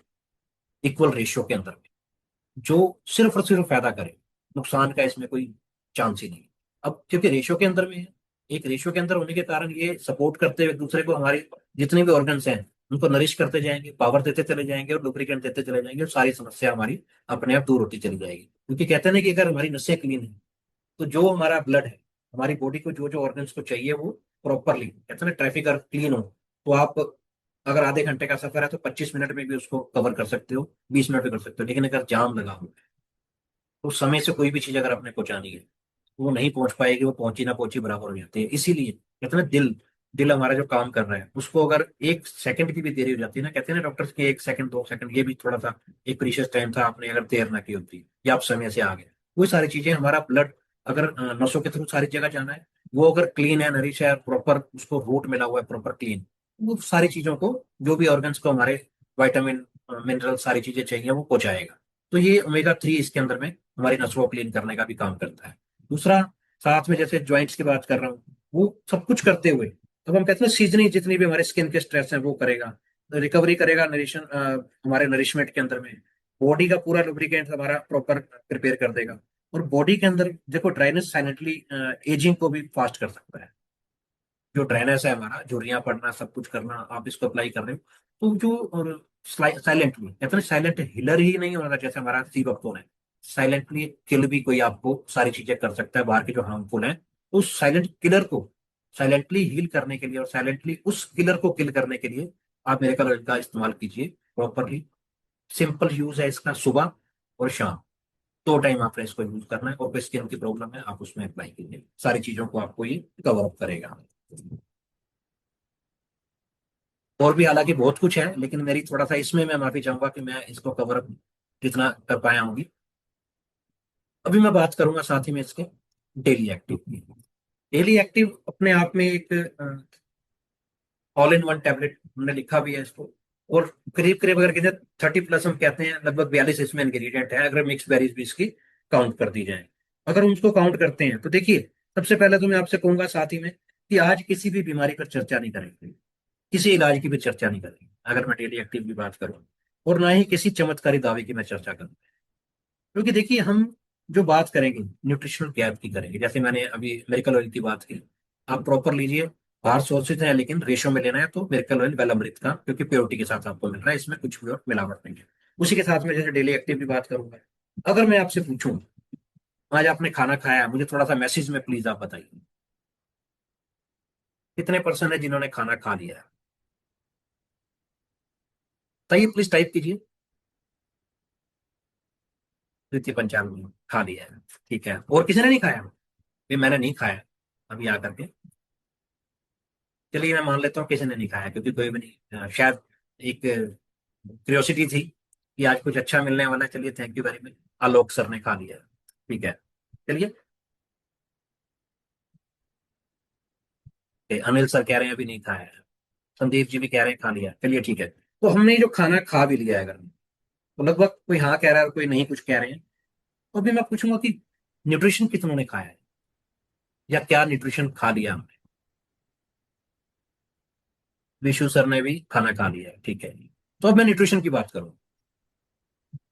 इक्वल रेशियो के अंदर में, जो सिर्फ और सिर्फ फायदा करे, नुकसान का इसमें कोई चांस ही नहीं। अब क्योंकि रेशियो के अंदर में है, एक रेशियो के अंदर होने के कारण ये सपोर्ट करते हुए दूसरे को, हमारे जितने भी ऑर्गन्स हैं उनको नरिश करते जाएंगे, पावर देते चले जाएंगे और लुब्रिकेंट देते चले जाएंगे, और सारी समस्या हमारी अपने आप दूर होती चली जाएगी। क्योंकि कहते हैं ना कि अगर हमारी नसें क्लीन है, तो जो हमारा ब्लड है, हमारी बॉडी को जो जो ऑर्गन्स को चाहिए, वो प्रॉपरली, कहते हैं ना, ट्रैफिक अगर क्लीन हो, तो आप अगर आधे घंटे का सफर है तो 25 मिनट में भी उसको कवर कर सकते हो, 20 मिनट में कर सकते हो। लेकिन अगर जाम लगा हो, तो समय से कोई भी चीज अगर आपने पहुंचानी है, तो वो नहीं पहुंच पाएगी, वो पहुंची ना पहुंची बराबर हो जाती है। इसीलिए कहते हैं ना, दिल दिल हमारा जो काम कर रहा है, उसको अगर 1 सेकंड की भी देरी हो जाती है ना, कहते हैं ना डॉक्टर्स की 1 सेकंड 2 सेकंड, ये भी थोड़ा सा एक प्रीशियस टाइम था, आपने अगर देर ना की होती या आप समय से आ गए, वो सारी चीजें, हमारा ब्लड अगर नसों के थ्रू सारी जगह जाना है, वो अगर क्लीन है, नरिश है, प्रॉपर उसको रूट मिला हुआ है प्रॉपर क्लीन, वो सारी चीजों को, जो भी ऑर्गन्स को हमारे वाइटामिन मिनरल सारी चीजें चाहिए, वो पहुंचाएगा। तो ये ओमेगा 3 इसके अंदर में हमारी नसों को क्लीन करने का भी काम करता है। दूसरा, साथ में जैसे ज्वाइंट्स की बात कर रहा हूँ, वो सब कुछ करते हुए, अब हम कहते हैं सीजनिंग जितनी भी हमारे स्किन के स्ट्रेस हैं वो करेगा, रिकवरी करेगा नरिशन हमारे नरिशमेंट के अंदर में, बॉडी का पूरा लुब्रिकेंट हमारा प्रॉपर प्रिपेयर कर देगा। और बॉडी के अंदर देखो ड्राइनेस साइलेंटली एजिंग को भी फास्ट कर सकता है। जो ड्राइनेस है हमारा, झुर्रियां पड़ना, सब कुछ करना, आप इसको अप्लाई कर रहे हो तो जो, और साइलेंटली कहते हैं साइलेंट हिलर ही नहीं होना जैसे हमारा सी बकथोन है, साइलेंटली किल भी कोई आपको सारी चीजें कर सकता है बाहर के जो हार्मफुल है, उस साइलेंट किलर को साइलेंटली हील करने के लिए और साइलेंटली उस किलर को किल करने के लिए आप मेरेकल ऑयल का इस्तेमाल कीजिए प्रॉपरली। सिंपल यूज है इसका, सुबह और शाम, दो टाइम आपने इसको यूज करना है, और कोई स्किन की प्रॉब्लम है आप उसमें अप्लाई कीजिए, सारी चीजों को आपको ये कवर अप करेगा। और भी हालांकि बहुत कुछ है, लेकिन मेरी थोड़ा सा इसमें मैं माफी चाहूंगा कि मैं इसको कवर अप जितना कर पाया होंगी। अभी मैं बात करूंगा साथ ही में इसके डेली एक्टिव की। डेली एक्टिव अपने आप में एक ऑल इन वन टैबलेट, हमने लिखा भी है इसको, और करीब करीब अगर कहते हैं 30+ हम कहते हैं, लगभग 42 इसमें इंग्रेडिएंट है अगर मिक्स बेरीज भी इसकी काउंट कर दी जाए। अगर हम उसको काउंट करते हैं तो देखिए, सबसे पहले तो मैं आपसे कहूंगा साथ ही में कि आज किसी भी बीमारी पर चर्चा नहीं करेंगे, किसी इलाज की भी चर्चा नहीं करेंगे अगर मैं डेली एक्टिव की बात करूं, और ना ही किसी चमत्कारी दावे की मैं चर्चा करूं। क्योंकि देखिए हम जो बात करेंगे न्यूट्रिशनल गैप की करेंगे, जैसे मैंने अभी मेरिकल ऑयल की बात की, आप प्रॉपर लीजिए, बाहर सोर्सेज हैं लेकिन रेशो में लेना है तो मेरिकल ऑयल वेल अमृत का, क्योंकि प्योरिटी के साथ आपको मिल रहा है, इसमें कुछ भी और मिलावट नहीं है। उसी के साथ में जैसे डेली एक्टिव की बात करूंगा, अगर मैं आपसे पूछूं आज आपने खाना खाया, मुझे थोड़ा सा मैसेज में प्लीज आप बताइए कितने पर्सन है जिन्होंने खाना खा लिया है, बताइए प्लीज, टाइप कीजिए। तृतीय पंचांग में खा लिया है, ठीक है, और किसी ने नहीं खाया? ये मैंने नहीं खाया अभी आकर के, चलिए मैं मान लेता हूँ किसी ने नहीं खाया, क्योंकि कोई भी नहीं शायद एक क्यूरियोसिटी थी कि आज कुछ अच्छा मिलने वाला है, चलिए thank you very much, Alok sir ने खा लिया, ठीक है, चलिए। अनिल सर कह रहे हैं अभी नहीं खाया है, संदीप जी भी कह रहे हैं खा लिया, चलिए ठीक है। तो हमने जो खाना खा भी लिया है अगर, तो लगभग कोई हाँ कह रहा है और कोई नहीं कुछ कह रहे हैं, तो अभी मैं पूछूंगा कि न्यूट्रिशन कितनों ने खाया है, या क्या न्यूट्रिशन खा लिया हमने? विशु सर ने भी खाना खा लिया है, ठीक है। तो अब मैं न्यूट्रिशन की बात करूं,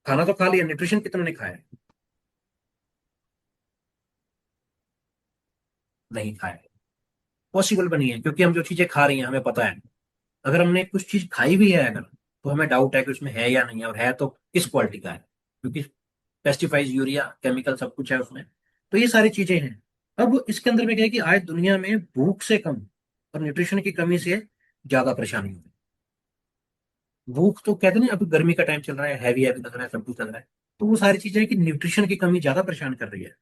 खाना तो खा लिया, न्यूट्रिशन कितनों ने खाया है? नहीं खाया है, पॉसिबल बनी है, क्योंकि हम जो चीजें खा रही हैं हमें पता है, अगर हमने कुछ चीज खाई भी है अगर, तो हमें डाउट है कि उसमें है या नहीं है, और है तो किस क्वालिटी का है, क्योंकि पेस्टिफाइड यूरिया केमिकल सब कुछ है उसमें। तो ये सारी चीजें हैं। अब इसके अंदर में क्या है कि आज दुनिया में भूख से कम और न्यूट्रिशन की कमी से ज्यादा परेशानी होती है। भूख तो कहते नहीं, अभी गर्मी का टाइम चल रहा है, हैवी हैवी लग रहा है, सब कुछ लग रहा है, तो वो सारी चीजें हैं कि न्यूट्रिशन की कमी ज्यादा परेशान कर रही है।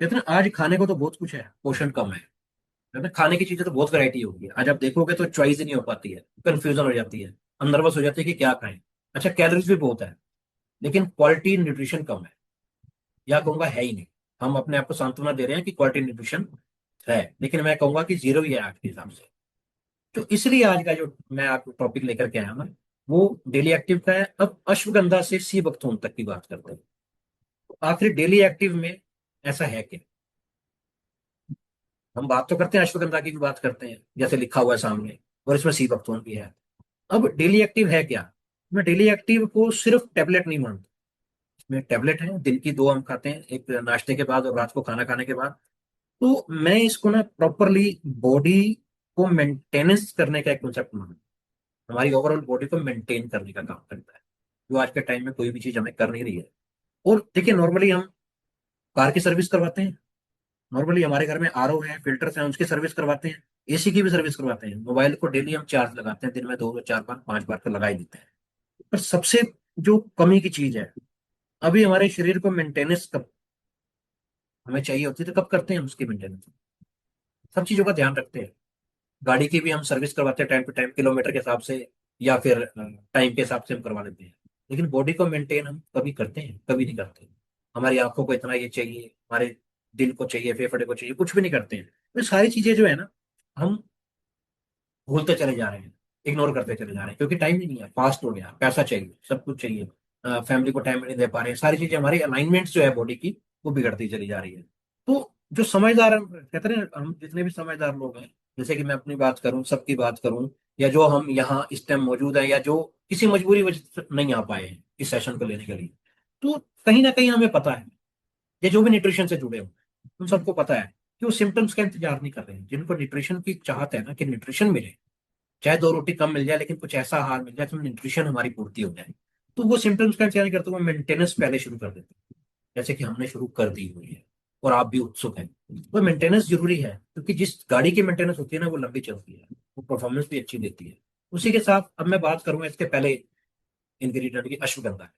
कहते हैं आज खाने को तो बहुत कुछ है, पोषण कम है, कहते हैं खाने की चीजें तो बहुत वैरायटी होगी, आज आप देखोगे तो चॉइस ही नहीं हो पाती है, कंफ्यूजन हो जाती है, अंदर बस हो जाती है कि क्या खाएं। अच्छा कैलोरीज भी बहुत है, लेकिन क्वालिटी न्यूट्रिशन कम है, या कहूंगा है ही नहीं। हम अपने आप को सांत्वना दे रहे हैं कि क्वालिटी न्यूट्रिशन है, लेकिन मैं कहूंगा कि जीरो ही है आज के हिसाब से। तो इसलिए आज का जो मैं आपको टॉपिक लेकर के आया हूं ना, वो डेली एक्टिव का है। अब अश्वगंधा से सी बकथोन तक की बात करते हैं, तो आखिर डेली एक्टिव में ऐसा है क्या? हम बात तो करते हैं अश्वगंधा की भी बात करते हैं जैसे लिखा हुआ है सामने, और इसमें सी बकथोन भी है। अब डेली एक्टिव है क्या? मैं डेली एक्टिव को सिर्फ टेबलेट नहीं मानता, इसमें टेबलेट है, दिन की दो हम खाते हैं, एक नाश्ते के बाद और रात को खाना खाने के बाद। तो मैं इसको ना प्रॉपरली बॉडी को मेंटेनेंस करने का एक कॉन्सेप्ट मानूं, हमारी ओवरऑल बॉडी को मेंटेन करने का काम करता है, जो आज के टाइम में कोई भी चीज हमें कर नहीं रही है। और देखिए नॉर्मली हम कार की सर्विस करवाते हैं, नॉर्मली हमारे घर में आरओ है, फिल्टर्स हैं, उसकी सर्विस करवाते हैं, एसी की भी सर्विस करवाते हैं, मोबाइल को डेली हम चार्ज लगाते हैं, दिन में 2 4 बार 5 बार तो लगा ही देते हैं। पर सबसे जो कमी की चीज है, अभी हमारे शरीर को मेंटेनेंस कब हमें चाहिए होती है तो कब करते हैं हम उसकी मेंटेनेंस? सब चीजों का ध्यान रखते हैं, गाड़ी की भी हम सर्विस करवाते हैं टाइम टू टाइम, किलोमीटर के हिसाब से या फिर टाइम के हिसाब से हम करवा लेते हैं, लेकिन बॉडी को मेंटेन हम कभी करते हैं? कभी नहीं करते। हमारी आंखों को इतना ये चाहिए, हमारे दिल को चाहिए, फेफड़े को चाहिए, कुछ भी नहीं करते हैं। तो सारी चीजें जो है ना, हम भूलते चले जा रहे हैं, इग्नोर करते चले जा रहे हैं, क्योंकि टाइम ही नहीं है, फास्ट हो गया, पैसा चाहिए, सब कुछ चाहिए, फैमिली को टाइम नहीं दे पा रहे हैं, सारी चीजें हमारी अलाइनमेंट जो है बॉडी की वो बिगड़ती चली जा रही है। तो जो समझदार कहते हैं ना, हम जितने भी समझदार लोग हैं, जैसे कि मैं अपनी बात करूं, सबकी बात करूं, या जो हम यहाँ इस टाइम मौजूद है, या जो किसी मजबूरी वजह से नहीं आ पाए हैं इस सेशन को लेने के लिए, तो कहीं ना कहीं हमें पता है, या जो भी न्यूट्रिशन से जुड़े हो उन सबको पता है कि वो सिम्टम्स का इंतजार नहीं कर रहे हैं। जिनको न्यूट्रिशन की चाहत है ना, कि न्यूट्रिशन मिले, चाहे दो रोटी कम मिल जाए लेकिन कुछ ऐसा आहार मिल जाए तो न्यूट्रिशन हमारी पूर्ति हो जाए, तो वो सिम्टम्स का इंतजार नहीं करते, वो मेंटेनेंस पहले शुरू कर देते हैं, जैसे कि हमने शुरू कर दी हुई है और आप भी उत्सुक हैं। वो मेंटेनेंस जरूरी है, क्योंकि जिस गाड़ी की मेंटेनेंस होती है ना, वो लंबी चलती है, वो परफॉर्मेंस भी अच्छी देती है। उसी के साथ अब मैं बात करूंगा इसके पहले इंग्रेडिएंट की, अश्वगंधा।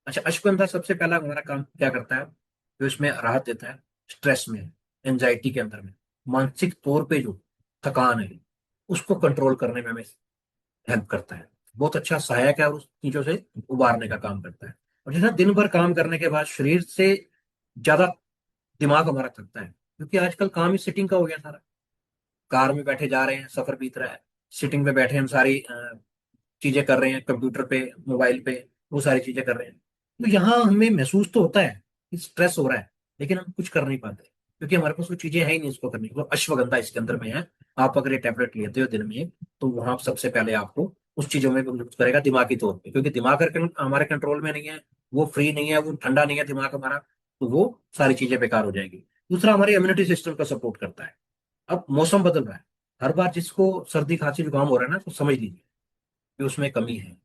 अच्छा, अश्वगंधा सबसे पहला हमारा काम क्या करता है, जो इसमें राहत देता है स्ट्रेस में, एंजाइटी के अंदर में, मानसिक तौर पे जो थकान है उसको कंट्रोल करने में हमें हेल्प करता है, बहुत अच्छा सहायक है, और उस चीजों से उबारने का काम करता है। और जैसे दिन भर काम करने के बाद शरीर से ज्यादा दिमाग हमारा थकता है, क्योंकि आजकल काम ही सिटिंग का हो गया सारा। कार में बैठे जा रहे हैं, सफर बीत रहा है, सिटिंग में बैठे हम सारी चीजें कर रहे हैं, कंप्यूटर पे, मोबाइल पे, वो सारी चीजें कर रहे हैं। तो यहाँ हमें महसूस तो होता है कि स्ट्रेस हो रहा है, लेकिन हम कुछ कर नहीं पाते, क्योंकि हमारे पास वो चीजें है ही नहीं इसको करने की। तो अश्वगंधा इसके अंदर में है। आप अगर ये टैबलेट लेते हो दिन में, तो वहां सबसे पहले आपको उस चीजों में मदद करेगा दिमागी तौर पे, क्योंकि दिमाग अगर हमारे कंट्रोल में नहीं है, वो फ्री नहीं है, वो ठंडा नहीं है दिमाग हमारा, तो वो सारी चीजें बेकार हो जाएगी। दूसरा, हमारे इम्यूनिटी सिस्टम का सपोर्ट करता है। अब मौसम बदल रहा है, हर बार जिसको सर्दी खांसी जुकाम हो रहा है ना, तो समझ लीजिए कि उसमें कमी है।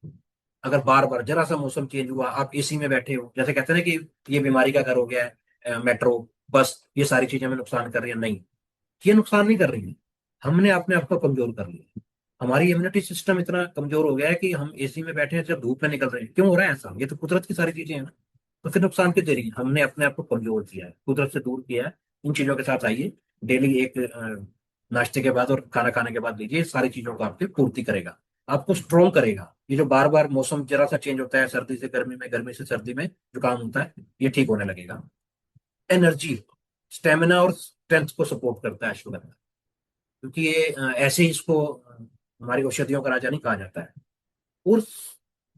अगर बार बार जरा सा मौसम चेंज हुआ, आप एसी में बैठे हो, जैसे कहते हैं ना कि ये बीमारी का घर हो गया है, मेट्रो, बस, ये सारी चीजें हमें नुकसान कर रही है, नहीं, ये नुकसान नहीं कर रही है, हमने अपने आप को कमजोर कर लिया। हमारी इम्यूनिटी सिस्टम इतना कमजोर हो गया है कि हम एसी में बैठे हैं, जब धूप में निकल रहे हैं, क्यों हो रहा है ऐसा? ये तो कुदरत की सारी चीजें हैं ना, तो फिर नुकसान क्यों दे रही है? हमने अपने आप को कमजोर किया है, कुदरत से दूर किया है। इन चीजों के साथ आइए, डेली एक नाश्ते के बाद और खाना खाने के बाद लीजिए, सारी चीजों को आपकी पूर्ति करेगा, आपको स्ट्रोंग करेगा। ये जो बार बार मौसम जरा सा चेंज होता है, सर्दी से गर्मी में, गर्मी से सर्दी में जुकाम होता है, ये ठीक होने लगेगा। एनर्जी, स्टेमिना और स्ट्रेंथ को सपोर्ट करता है अश्वगंधा, क्योंकि ये ऐसे ही इसको हमारी औषधियों का राजा नहीं कहा जाता है। और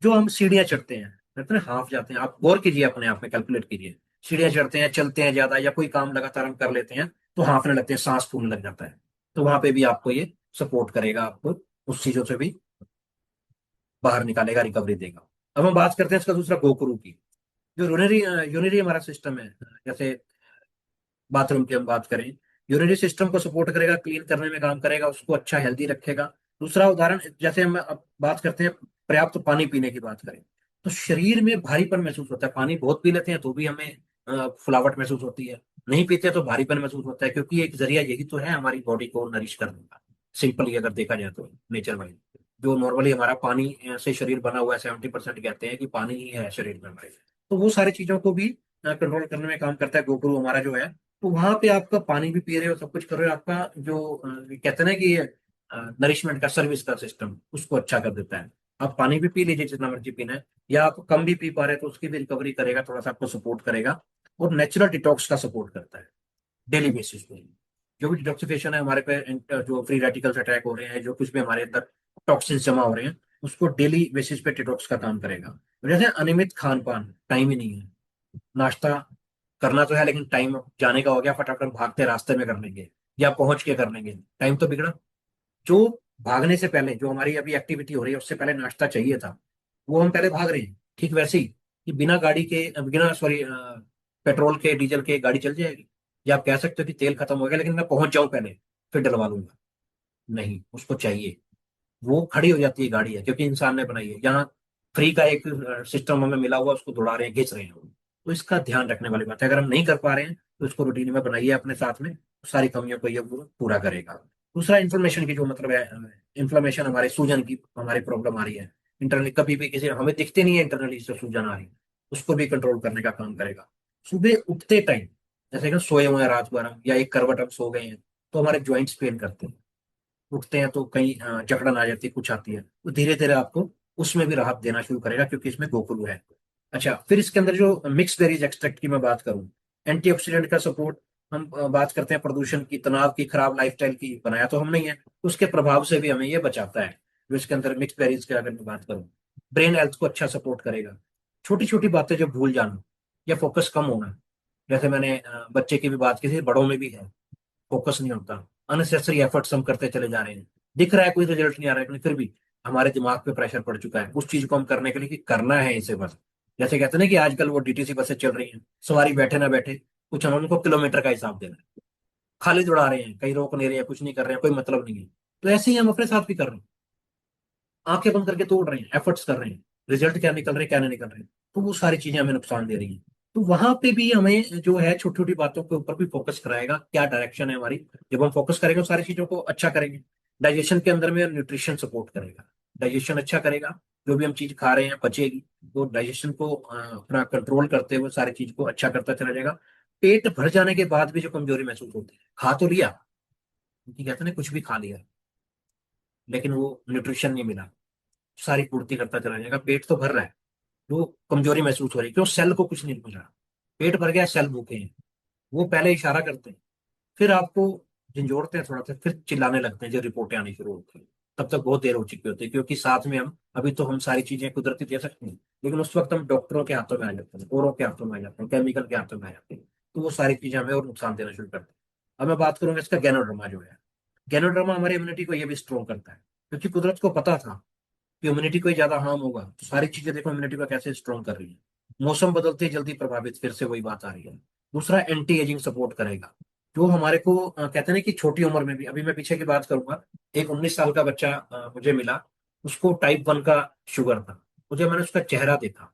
जो हम सीढ़ियां चढ़ते हैं, कहते हैं ना हाफ जाते हैं, आप गौर कीजिए, अपने आप में कैलकुलेट कीजिए, सीढ़ियां चढ़ते हैं, चलते हैं ज्यादा, या कोई काम लगातार हम कर लेते हैं, तो हाफने लगते हैं, सांस फूलने लग जाता है, तो वहां पे भी आपको ये सपोर्ट करेगा, आपको उस चीजों से भी बाहर निकालेगा, रिकवरी देगा। अब हम बात करते हैं इसका दूसरा, गोकरू की। जो यूरिनरी यूरिनरी हमारा सिस्टम है, जैसे बाथरूम की हम बात करें, यूरिनरी सिस्टम को सपोर्ट करेगा, क्लीन करने में काम करेगा, उसको अच्छा हेल्दी रखेगा। दूसरा उदाहरण, जैसे हम अब बात करते हैं, पर्याप्त पानी पीने की बात करें, तो शरीर में भारीपन महसूस होता है, पानी बहुत पी लेते हैं तो भी हमें फुलावट महसूस होती है, नहीं पीते तो भारीपन महसूस होता है, क्योंकि एक जरिया यही तो है हमारी बॉडी को नरिश करने का, सिंपली अगर देखा जाए तो, नेचर वाइज। जो नॉर्मली हमारा पानी से शरीर बना हुआ है, 70% कहते हैं कि पानी ही है शरीर में हमारे, तो वो सारी चीजों को भी कंट्रोल करने में काम करता है गोगरू हमारा जो है। तो वहां पे आपका पानी भी पी रहे हो, सब कुछ कर रहे हो, आपका जो कहते हैं ना कि नरिशमेंट का, सर्विस का सिस्टम, उसको अच्छा कर देता है। आप पानी भी पी लीजिए जितना मर्जी पीना है, या आप कम भी पी पा रहे हैं तो उसकी भी रिकवरी करेगा, थोड़ा सा आपको सपोर्ट करेगा। और नेचुरल डिटॉक्स का सपोर्ट करता है डेली बेसिस पे। जो भी डिटॉक्सिफिकेशन है हमारे पे, जो फ्री रेडिकल्स अटैक हो रहे हैं, जो कुछ भी हमारे अंदर टॉक्सिन्स जमा हो रहे हैं, उसको डेली बेसिस पे डिटॉक्स का काम करेगा। जैसे अनियमित खान पान, टाइम ही नहीं है, नाश्ता करना तो है लेकिन टाइम जाने का हो गया, फटाफट हम भागते रास्ते में कर लेंगे, या पहुंच के कर लेंगे, टाइम तो बिगड़ा। जो भागने से पहले जो हमारी अभी एक्टिविटी हो रही है, उससे पहले नाश्ता चाहिए था, वो हम पहले भाग रहे हैं। ठीक वैसे ही, कि बिना गाड़ी के, बिना सॉरी पेट्रोल के, डीजल के गाड़ी चल जाएगी? या आप कह सकते हो कि तेल खत्म हो गया लेकिन मैं पहुंच जाऊं पहले, फिर डलवा लूंगा? नहीं, उसको चाहिए, वो खड़ी हो जाती है गाड़ी है, क्योंकि इंसान ने बनाई है। यहाँ फ्री का एक सिस्टम हमें मिला हुआ, उसको दौड़ा रहे हैं, घिंच रहे हैं हम। तो इसका ध्यान रखने वाली बात है, अगर हम नहीं कर पा रहे हैं तो इसको रूटीन में बनाइए अपने साथ में, सारी कमियों को ये पूरा करेगा। दूसरा, इन्फ्लेमेशन की जो मतलब है, इन्फ्लेमेशन हमारे सूजन की हमारी प्रॉब्लम आ रही है इंटरनली, कभी भी किसी हमें दिखते नहीं है इंटरनली से सूजन आ रही है, उसको भी कंट्रोल करने का काम करेगा। सुबह उठते टाइम, जैसे कि सोए हुए हैं रात भर हम, या एक करवट हम सो गए हैं, तो हमारे ज्वाइंट्स पेन करते हैं, उठते हैं तो कहीं जकड़न आ जाती है, कुछ आती है, तो धीरे धीरे आपको उसमें भी राहत देना शुरू करेगा, क्योंकि इसमें गोकुल है। अच्छा, फिर इसके अंदर जो मिक्स बेरीज एक्सट्रैक्ट की मैं बात करूं, एंटीऑक्सीडेंट का सपोर्ट। हम बात करते हैं प्रदूषण की, तनाव की, खराब लाइफस्टाइल की, बनाया तो हम नहीं है, उसके प्रभाव से भी हमें ये बचाता है। जो इसके अंदर मिक्स बेरीज की अगर मैं बात करूं, ब्रेन हेल्थ को अच्छा सपोर्ट करेगा। छोटी छोटी बातें जो भूल जाना या फोकस कम होना, जैसे मैंने बच्चे की भी बात की थी, बड़ों में भी है, फोकस नहीं होता, अननेसेसरी एफर्ट्स हम करते चले जा रहे हैं, दिख रहा है कोई रिजल्ट नहीं आ रहा है, लेकिन फिर भी हमारे दिमाग पे प्रेशर पड़ चुका है उस चीज को हम करने के लिए कि करना है इसे बस। जैसे कहते हैं ना कि आजकल वो डीटीसी बसें चल रही हैं, सवारी बैठे ना बैठे, कुछ हम उनको किलोमीटर का हिसाब देना है, खाली दौड़ा रहे हैं, कहीं रोक नहीं रहे हैं, कुछ नहीं कर रहे हैं, कोई मतलब नहीं है। तो ऐसे ही हम अपने साथ भी कर रहे हैं, आंखें बंद करके तोड़ रहे हैं, एफर्ट्स कर रहे हैं, रिजल्ट क्या निकल रहे हैं क्या नहीं निकल रहे हैं, तो वो सारी चीजें हमें नुकसान दे रही हैं। तो वहां पे भी हमें जो है छोटी छोटी बातों के ऊपर भी फोकस कराएगा, क्या डायरेक्शन है हमारी। जब हम फोकस करेंगे तो सारी चीजों को अच्छा करेंगे। डाइजेशन के अंदर में न्यूट्रिशन सपोर्ट करेगा, डाइजेशन अच्छा करेगा, जो भी हम चीज खा रहे हैं पचेगी, तो डाइजेशन को अपना कंट्रोल करते हुए सारी चीज को अच्छा करता चला जाएगा। पेट भर जाने के बाद भी जो कमजोरी महसूस होती है, खा तो लिया, क्योंकि कहते हैं ना कुछ भी खा लिया, लेकिन वो न्यूट्रिशन नहीं मिला, सारी पूर्ति करता चला जाएगा, पेट तो भर रहा है, जो कमजोरी महसूस हो रही है क्यों, सेल को कुछ नहीं मिल रहा, पेट भर गया, सेल भूखे हैं, वो पहले इशारा करते हैं, फिर आपको झंझोड़ते हैं थोड़ा सा, फिर चिल्लाने लगते हैं, जो रिपोर्टें आनी शुरू होती हैं, तब तक बहुत देर हो चुकी होती है, क्योंकि साथ में हम अभी तो हम सारी चीजें कुदरती दे सकते हैं, लेकिन उस वक्त हम डॉक्टरों के हाथों में आ जाते हैं, औरों के हाथों में आ जाते हैं, केमिकल के हाथों में आ जाते हैं, तो वो सारी चीजें हमें और नुकसान देना शुरू करती हैं। अब मैं बात करूंगा इसका गैनोड्रमा जो है, गैनोड्रमा हमारी इम्यूनिटी को ये भी स्ट्रॉन्ग करता है, क्योंकि कुदरत को पता था कि इम्यूनिटी को ही ज्यादा हार्म होगा, तो सारी चीजें देखो इम्यूनिटी को कैसे स्ट्रॉन्ग कर रही है। मौसम बदलते ही जल्दी प्रभावित, फिर से वही बात आ रही है। दूसरा, एंटी एजिंग सपोर्ट करेगा, जो हमारे को कहते हैं ना कि छोटी उम्र में भी, अभी मैं पीछे की बात करूंगा, एक 19 साल का बच्चा मुझे मिला, उसको टाइप 1 का शुगर था। मुझे मैंने उसका चेहरा देखा,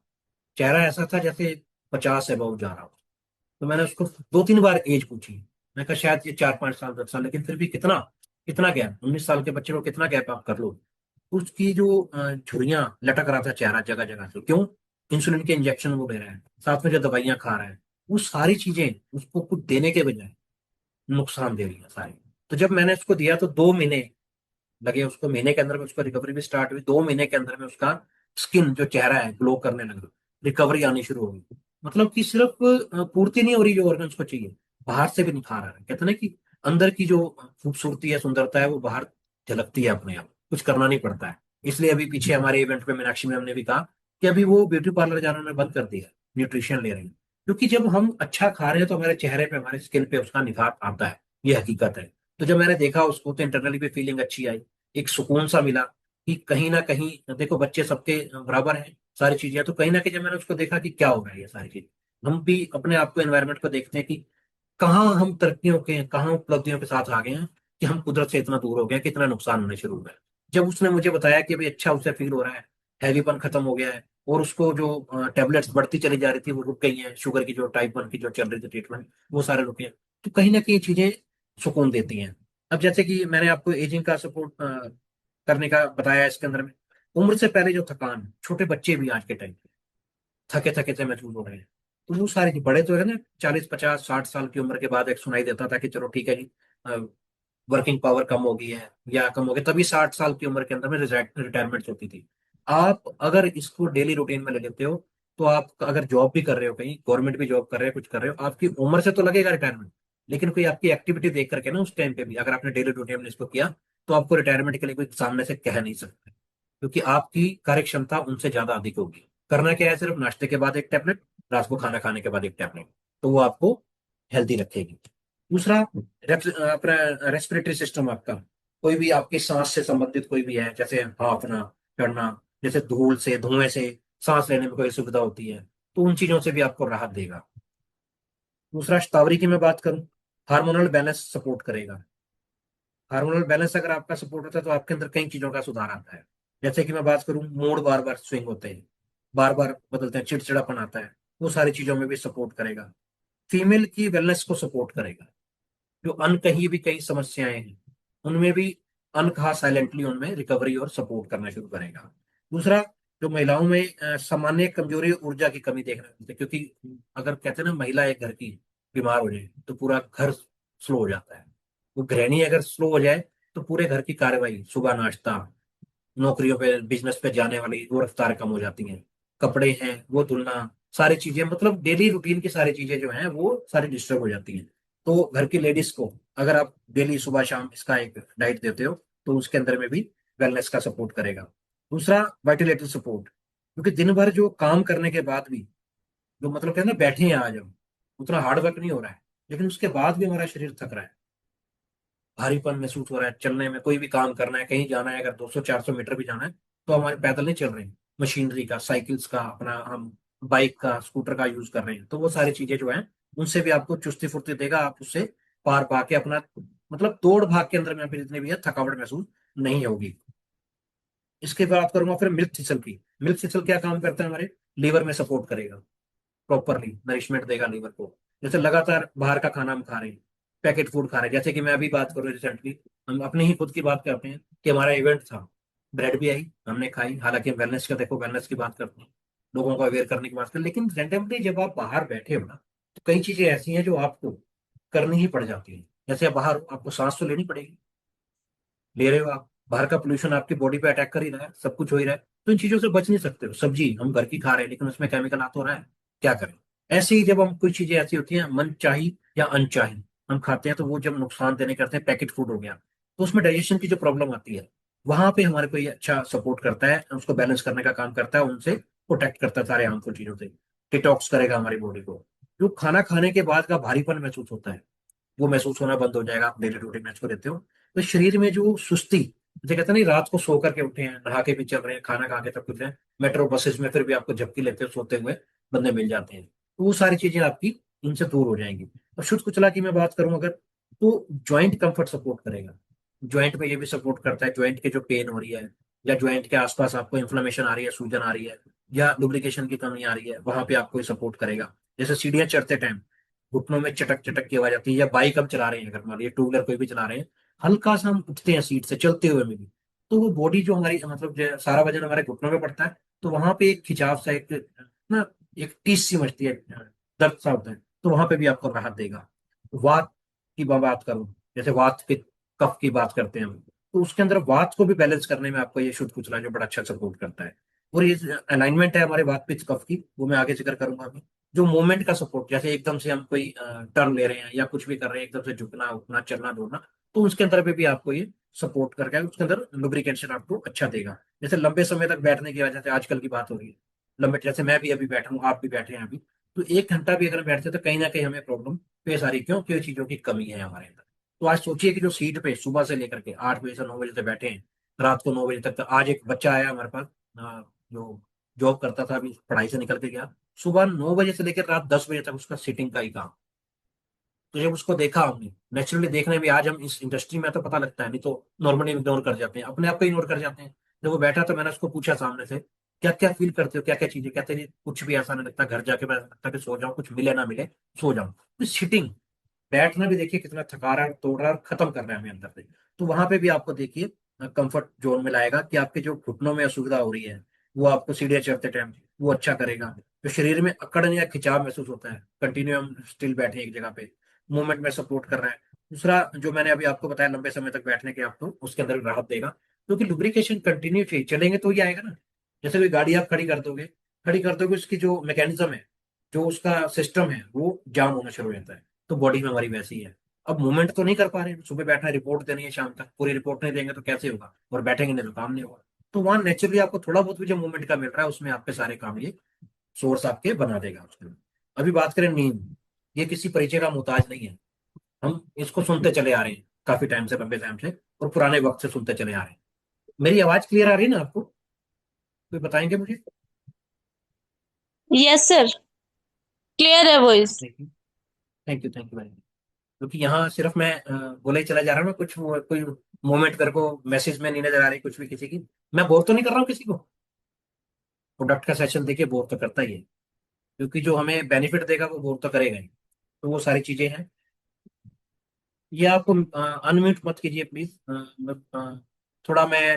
चेहरा ऐसा था जैसे 50 अबव जा रहा हो। तो मैंने उसको 2-3 बार एज पूछी, मैं कहा शायद ये 4-5 साल 10 साल, लेकिन फिर भी कितना कितना गैप, 19 साल के बच्चे को कितना गैप आप कर लो। उसकी जो झुर्रियां लटक रहा था चेहरा जगह जगह से, क्यों, इंसुलिन के इंजेक्शन वो ले रहा है, साथ में जो दवाइयां खा रहा है, वो सारी चीजें उसको कुछ देने के बजाय नुकसान दे रही है सारी। तो जब मैंने उसको दिया तो 2 महीने लगे उसको, महीने के अंदर में उसको रिकवरी भी स्टार्ट हुई, 2 महीने के अंदर में उसका स्किन जो चेहरा है ग्लो करने लगा, रिकवरी आनी शुरू हो गई। मतलब कि सिर्फ पूर्ति नहीं हो रही जो ऑर्गन्स को चाहिए, बाहर से भी निखार आ रहा है। कहते हैं ना कि अंदर की जो खूबसूरती है, सुंदरता है, वो बाहर झलकती है अपने आप, कुछ करना नहीं पड़ता है। इसलिए अभी पीछे हमारे इवेंट में मीनाक्षी मैम ने भी कहा कि अभी वो ब्यूटी पार्लर जाना उन्होंने बंद कर दिया, न्यूट्रिशन ले रही है, क्योंकि जब हम अच्छा खा रहे हैं तो हमारे चेहरे पे, हमारे स्किन पे उसका निखार आता है, ये हकीकत है। तो जब मैंने देखा उसको तो इंटरनली भी फीलिंग अच्छी आई, एक सुकून सा मिला कि कहीं ना कहीं, देखो बच्चे सबके बराबर हैं सारी चीजें, तो कहीं ना कहीं जब मैंने उसको देखा कि क्या हो रहा है ये सारी चीज, हम भी अपने आप को, एनवायरनमेंट को देखते हैं कि कहाँ हम तरक्कियों के, कहाँ उपलब्धियों के साथ आ गए हैं, कि हम कुदरत से इतना दूर हो गए, कितना नुकसान होने शुरू हो गया। जब उसने मुझे बताया कि भाई अच्छा उसे फील हो रहा है, हैवीपन खत्म हो गया है, और उसको जो टेबलेट्स बढ़ती चली जा रही थी वो रुक गई हैं, शुगर की जो टाइप 1 की जो चल रही थी ट्रीटमेंट, वो सारे रुके हैं, तो कहीं ना कहीं ये चीजें सुकून देती हैं। अब जैसे कि मैंने आपको एजिंग का सपोर्ट करने का बताया, इसके अंदर में उम्र से पहले जो थकान, छोटे बच्चे भी आज के टाइम थके थके से महसूस हो रहे हैं, तो वो सारी चीज, बड़े तो है ना 40-50-60 साल की उम्र के बाद एक सुनाई देता था कि चलो ठीक है जी, वर्किंग पावर कम हो गई है या कम हो गया, तभी 60 साल की उम्र के अंदर में रिटायरमेंट होती थी। आप अगर इसको डेली रूटीन में ले लेते हो, तो आप अगर जॉब भी कर रहे हो, कहीं गवर्नमेंट भी जॉब कर रहे हो, कुछ कर रहे हो, आपकी उम्र से तो लगेगा रिटायरमेंट, लेकिन कोई आपकी एक्टिविटी देख करके ना, उस टाइम पे भी अगर आपने डेली रूटीन में इसको किया, तो आपको रिटायरमेंट के लिए कोई सामने से कह नहीं सकता, क्योंकि आपकी कार्य क्षमता उनसे ज्यादा अधिक होगी। करना क्या है, सिर्फ नाश्ते के बाद एक टैबलेट, रात को खाना खाने के बाद एक टैबलेट, तो वो आपको हेल्दी रखेगी। दूसरा, अपना रेस्पिरेटरी सिस्टम आपका, कोई भी आपकी सांस से संबंधित कोई भी है, जैसे हांफना, चढ़ना, जैसे धूल से, धुएं से सांस लेने में कोई सुविधा होती है, तो उन चीजों से भी आपको राहत देगा। दूसरा, शतावरी की मैं बात करूं, हार्मोनल बैलेंस सपोर्ट करेगा। हार्मोनल बैलेंस अगर आपका सपोर्ट होता है तो आपके अंदर कई चीजों का सुधार आता है। जैसे कि मैं बात करूं, मूड बार बार स्विंग होते हैं, बार बार बदलते हैं, चिड़चिड़ापन आता है, वो सारी चीजों में भी सपोर्ट करेगा। फीमेल की वेलनेस को सपोर्ट करेगा, जो अनकही भी कई समस्याएं हैं, उनमें भी अनकहा साइलेंटली उनमें रिकवरी और सपोर्ट करना शुरू करेगा। दूसरा, जो महिलाओं में सामान्य कमजोरी और ऊर्जा की कमी देखने को मिलती है, क्योंकि अगर कहते हैं ना महिला एक घर की बीमार हो जाए तो पूरा घर स्लो हो जाता है, वो गृहिणी अगर स्लो हो जाए तो पूरे घर की कार्रवाई, सुबह नाश्ता, नौकरियों पे, बिजनेस पे जाने वाली वो रफ्तार कम हो जाती हैं, कपड़े हैं वो धुलना, सारी चीजें, मतलब डेली रूटीन की सारी चीजें जो हैं वो सारी डिस्टर्ब हो जाती हैं। तो घर की लेडीज को अगर आप डेली सुबह शाम इसका एक डाइट देते हो, तो उसके अंदर में भी वेलनेस का सपोर्ट करेगा। दूसरा, वाइटलिटी सपोर्ट, क्योंकि दिन भर जो काम करने के बाद भी, जो मतलब कहते हैं ना बैठे हैं आज हम, उतना हार्ड वर्क नहीं हो रहा है, लेकिन उसके बाद भी हमारा शरीर थक रहा है, भारीपन महसूस हो रहा है, चलने में कोई भी काम करना है, कहीं जाना है, अगर 200-400 मीटर भी जाना है तो हमारे पैदल नहीं चल रहे हैं, मशीनरी का, साइकिल्स का, अपना हम बाइक का, स्कूटर का यूज कर रहे हैं। तो वो सारी चीजें जो है उनसे भी आपको चुस्ती फुर्ती देगा, आप उससे पार पा के अपना, मतलब दौड़ भाग के अंदर में आपकी जितनी भी है थकावट महसूस नहीं होगी। इसके बाद करूंगा फिर मिल्क थिसल की। मिल्क थिसल क्या काम करता है, हमारे लीवर में सपोर्ट करेगा, प्रॉपरली नरिशमेंट देगा लीवर को। जैसे लगातार बाहर का खाना हम खा रहे हैं, पैकेट फूड खा रहे हैं, जैसे कि मैं अभी बात करूँ रिसेंटली, हम अपने ही खुद की बात करते हैं कि हमारा इवेंट था, ब्रेड भी आई, हमने खाई, हालांकि हम वेलनेस का, देखो वेलनेस की बात करते हैं, लोगों को अवेयर करने की बात करते हैं, लेकिन रेंडमली जब आप बाहर बैठे हो ना, तो कई चीजें ऐसी हैं जो आपको करनी ही पड़ जाती है। जैसे आप बाहर हो, आपको सांस तो लेनी पड़ेगी, ले रहे हो आप, बाहर का पोल्यूशन आपकी बॉडी पे अटैक कर ही रहा है, सब कुछ हो ही रहा है, तो इन चीजों से बच नहीं सकते हो। सब्जी हम घर की खा रहे हैं लेकिन उसमें केमिकल आ तो रहा है, क्या करें। ऐसे ही जब हम, कुछ चीजें ऐसी होती हैं मन चाही या अनचाही हम खाते हैं, तो वो जब नुकसान देने करते हैं, पैकेट फूड हो गया, तो उसमें डाइजेशन की जो प्रॉब्लम आती है, वहां पे हमारे को ये अच्छा सपोर्ट करता है, उसको बैलेंस करने का काम करता है, उनसे प्रोटेक्ट करता है सारे हार्मफुल चीजों से, डिटॉक्स करेगा हमारी बॉडी को। जो खाना खाने के बाद का भारीपन महसूस होता है, वो महसूस होना बंद हो जाएगा, आप डेली रूटीन में इसको रहते हो। तो शरीर में जो सुस्ती, जैसे कहते हैं नहीं, रात को सो करके उठे हैं, नहा के भी चल रहे हैं, खाना खा के सब कुछ है, मेट्रो बसेस में फिर भी आपको झपकी लेते हो सोते हुए बंदे मिल जाते हैं, तो वो सारी चीजें आपकी इनसे दूर हो जाएंगी। और शुद्ध कुचला की मैं बात करूं अगर, तो ज्वाइंट कंफर्ट सपोर्ट करेगा, ज्वाइंट में ये भी सपोर्ट करता है, ज्वाइंट के जो पेन हो रही है, या ज्वाइंट के आसपास आपको इन्फ्लेमेशन आ रही है, सूजन आ रही है, या लुब्रिकेशन की कमी आ रही है, वहां पे आपको सपोर्ट करेगा। जैसे सीढ़ियां चढ़ते टाइम घुटनों में चटक चटक की आवाज आती है, या बाइक हम चला रहे हैं, अगर मान लीजिए टू व्हीलर कोई भी चला रहे हैं, हल्का सा हम उठते हैं सीट से चलते हुए में भी, तो वो बॉडी जो हमारी, मतलब जो सारा वजन हमारे घुटनों में पड़ता है, तो वहां पे एक खिंचाव सा, एक ना, एक टीस सी मचती है, दर्द सा होता है, तो वहां पे भी आपको राहत देगा। वात की मैं बात करूं, जैसे वात पित्त कफ की बात करते हैं हम, तो उसके अंदर वात को भी बैलेंस करने में आपको ये शुद्ध कुचला जो बड़ा अच्छा सपोर्ट करता है। और ये अलाइनमेंट है हमारे वात पित्त कफ की, वो मैं आगे जिक्र करूंगा अभी। जो मूवमेंट का सपोर्ट, जैसे एकदम से हम कोई टर्न ले रहे हैं या कुछ भी कर रहे हैं, एकदम से झुकना उठना चलना दौड़ना, तो उसके अंदर भी आपको ये सपोर्ट करके उसके अंदर लुब्रिकेशन आपको अच्छा देगा। जैसे लंबे समय तक बैठने की वजह से आजकल की बात हो रही है, लंबे, जैसे मैं भी अभी बैठा हूँ, आप भी बैठे हैं अभी, तो 1 घंटा भी अगर बैठते हैं तो कहीं ना कहीं हमें प्रॉब्लम फेस आ रही है। क्यों? क्यों चीजों की कमी है हमारे अंदर। तो आज सोचिए कि जो सीट पे सुबह से लेकर के 8 बजे से 9 बजे तक बैठे हैं, रात को 9 बजे तक, आज एक बच्चा आया हमारे पास, जो जॉब करता था, अभी पढ़ाई से निकल के गया, सुबह 9 बजे से लेकर रात 10 बजे तक उसका सिटिंग का ही काम। तो जब उसको देखा हमने, नेचुरली देखने में, आज हम इस इंडस्ट्री में तो पता लगता है, नहीं तो नॉर्मली इग्नोर कर जाते हैं, अपने आप को इग्नोर कर जाते हैं। जब वो बैठा तो मैंने उसको पूछा सामने से, क्या क्या फील करते हो, क्या क्या चीजें, कहते हैं कुछ भी ऐसा नहीं लगता, घर जाके मैं लगता कि सो जाऊं, कुछ मिले ना मिले सो जाऊं। तो सिटिंग, बैठना भी देखिए कितना थका रहा है, तोड़ रहा है, खत्म कर रहा है हमें अंदर से। तो वहां पे भी आपको देखिए कंफर्ट जोन में लाएगा, कि आपके जो घुटनों में असुविधा हो रही है, वो आपको सीढ़ियाँ चढ़ते टाइम वो अच्छा करेगा। जो शरीर में अकड़न या खिंचाव महसूस होता है, कंटिन्यू हम स्टिल बैठे हैं एक जगह पे, मूवमेंट में सपोर्ट कर रहा है। दूसरा जो मैंने अभी आपको बताया, लंबे समय तक बैठने के आपको उसके अंदर भी राहत देगा, क्योंकि लुब्रिकेशन कंटिन्यू चाहिए, चलेंगे तो ये आएगा ना। जैसे कोई गाड़ी आप खड़ी कर दोगे, उसकी जो मैकेनिज्म है, जो उसका सिस्टम है, वो जाम होना शुरू हो जाता है। तो बॉडी में हमारी वैसी है। अब मूवमेंट तो नहीं कर पा रहे हैं, सुबह बैठना है, रिपोर्ट देनी है शाम तक, पूरी रिपोर्ट नहीं देंगे तो कैसे होगा, और बैठेंगे नहीं तो काम नहीं होगा। तो वहां नेचुरली आपको थोड़ा बहुत भी जो मूवमेंट का मिल रहा है, उसमें आपके सारे काम ये सोर्स आपके बना देगा उसके। अभी बात करें नींद, ये किसी परिचय का मोहताज नहीं है, हम इसको सुनते चले आ रहे हैं काफी टाइम से, लंबे टाइम से, और पुराने वक्त से सुनते चले आ रहे हैं। मेरी आवाज क्लियर आ रही है ना आपको? कोई बताएंगे मुझे? यस सर, क्लियर है voice. Thank you, thank you very much. क्योंकि यहाँ सिर्फ मैं बोले ही चला जा रहा हूँ ना, कुछ कोई मोमेंट कर को मैसेज में नहीं नजर आ रही कुछ भी किसी की। मैं बोर तो नहीं कर रहा हूँ किसी को? प्रोडक्ट का सेशन देखिए बोर तो करता ही है, क्योंकि जो हमें बेनिफिट देगा वो बोर तो करेगा ही। तो वो सारी चीजें हैं। ये आपको अनम्यूट मत कीजिए प्लीज, थोड़ा मैं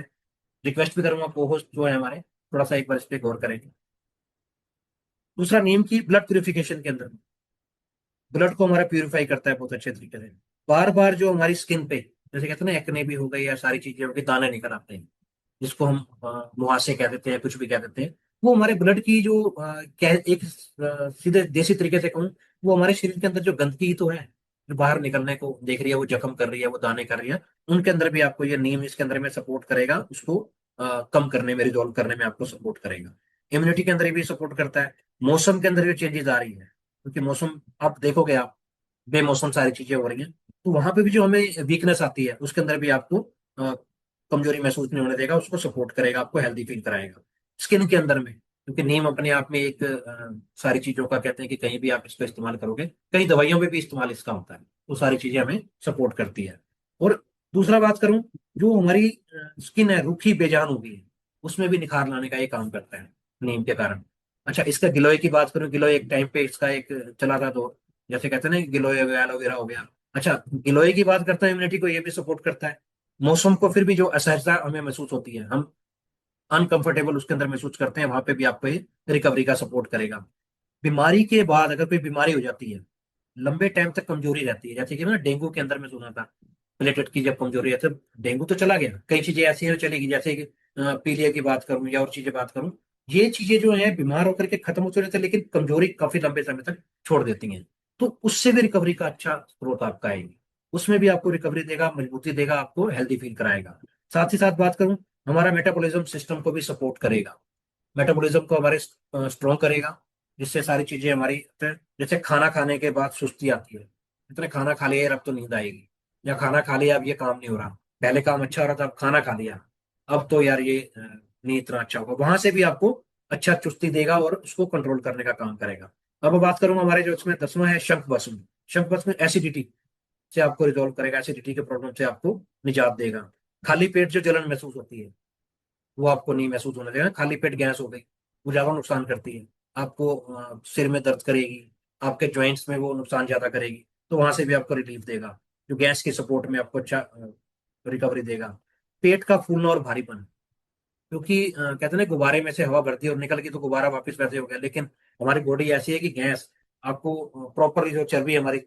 रिक्वेस्ट भी करूंगा, को होस्ट जो है हमारे, थोड़ा सा एक बार इस पे गौर करेंगे। दूसरा, नीम की ब्लड प्यूरिफिकेशन के अंदर, ब्लड को हमारा प्यूरिफाई करता है बहुत अच्छे तरीके से। बार बार जो हमारी स्किन पे, जैसे कहते हैं ना एक्ने भी हो गई, या सारी चीजें हो गई, दाने निकल आते हैं, जिसको हम मुहासे कह देते हैं, कुछ भी कह देते हैं, वो हमारे ब्लड की जो एक सीधे देसी तरीके से कहूँ, वो हमारे शरीर के अंदर जो गंदगी ही तो है, जो बाहर निकलने को देख रही है, वो जख्म कर रही है, वो दाने कर रही है, उनके अंदर भी आपको ये नीम इसके अंदर में सपोर्ट करेगा, उसको कम करने में, रिजोल्व करने में आपको सपोर्ट करेगा। इम्यूनिटी के अंदर भी सपोर्ट करता है। मौसम के अंदर जो चेंजेस आ रही है, क्योंकि मौसम आप देखोगे, आप बेमौसम सारी चीजें हो रही हैं, तो वहां पे भी जो हमें वीकनेस आती है उसके अंदर भी आपको कमजोरी महसूस नहीं होने देगा, उसको सपोर्ट करेगा, आपको हेल्दी फील कराएगा। स्किन के अंदर में, क्योंकि नीम अपने आप में एक सारी चीजों का कहते हैं कि कहीं भी आप इसका इस्तेमाल करोगे, कई दवाइयों में भी इस्तेमाल इसका होता है, वो सारी चीजें हमें सपोर्ट करती है। और दूसरा बात करूं, जो हमारी स्किन है रूखी बेजान हो गई है, उसमें भी निखार लाने का ये काम करता है नीम के कारण। अच्छा, इसका गिलोय की बात करूं, गिलोय एक टाइम पे इसका एक चला था दौर, जैसे कहते हैं ना गिलोय हो गया, एलोवेरा हो गया। अच्छा, गिलोय की बात करते हैं, इम्यूनिटी को ये भी सपोर्ट करता है। मौसम को फिर भी जो असहजता हमें महसूस होती है, हम अनकंफर्टेबल उसके अंदर महसूस करते हैं, वहां पे भी आपको ये रिकवरी का सपोर्ट करेगा। बीमारी के बाद अगर कोई बीमारी हो जाती है, लंबे टाइम तक कमजोरी रहती है, जैसे कि ना डेंगू के अंदर में सुना था, प्लेटलेट की जब कमजोरी है तो डेंगू तो चला गया, कई चीजें ऐसी हैं जो चलेगी, जैसे कि पीलिया की बात करूं या और चीजें बात करूं, ये चीजें जो है बीमार होकर के खत्म होते रहते हैं, लेकिन कमजोरी काफी लंबे समय तक छोड़ देती हैं। तो उससे भी रिकवरी का अच्छा स्रोत आपका आएगी, उसमें भी आपको रिकवरी देगा, मजबूती देगा, आपको हेल्दी फील कराएगा। साथ ही साथ बात करूं, हमारा मेटाबॉलिज्म सिस्टम को भी सपोर्ट करेगा, मेटाबॉलिज्म को हमारे स्ट्रॉन्ग करेगा, जिससे सारी चीजें हमारी, जैसे खाना खाने के बाद सुस्ती आती है, इतने खाना खा लिया यार अब तो नींद आएगी, या खाना खा लिया अब ये काम नहीं हो रहा, पहले काम अच्छा हो रहा था अब खाना खा लिया, अब तो यार ये नहीं इतना अच्छा होगा, वहां से भी आपको अच्छा चुस्ती देगा और उसको कंट्रोल करने का काम करेगा। अब बात करूं हमारे जो इसमें 10वां है शंख भस्म। शंख भस्म एसिडिटी से आपको रिजोल्व करेगा, एसिडिटी के प्रॉब्लम से आपको निजात देगा। खाली पेट जो जलन महसूस होती है, वो आपको नहीं महसूस होने देगा। खाली पेट गैस हो गई, वो ज्यादा नुकसान करती है आपको, सिर में दर्द करेगी, आपके जॉइंट्स में वो नुकसान ज्यादा करेगी, तो वहां से भी आपको रिलीफ देगा, जो गैस के सपोर्ट में आपको अच्छा रिकवरी देगा। पेट का फूलना और भारीपन, क्योंकि कहते हैं ना गुब्बारे में से हवा भरती है और निकल गई तो गुब्बारा वापस वैसे हो गया, लेकिन हमारी बॉडी ऐसी है कि गैस आपको प्रॉपरली, जो चर्बी हमारी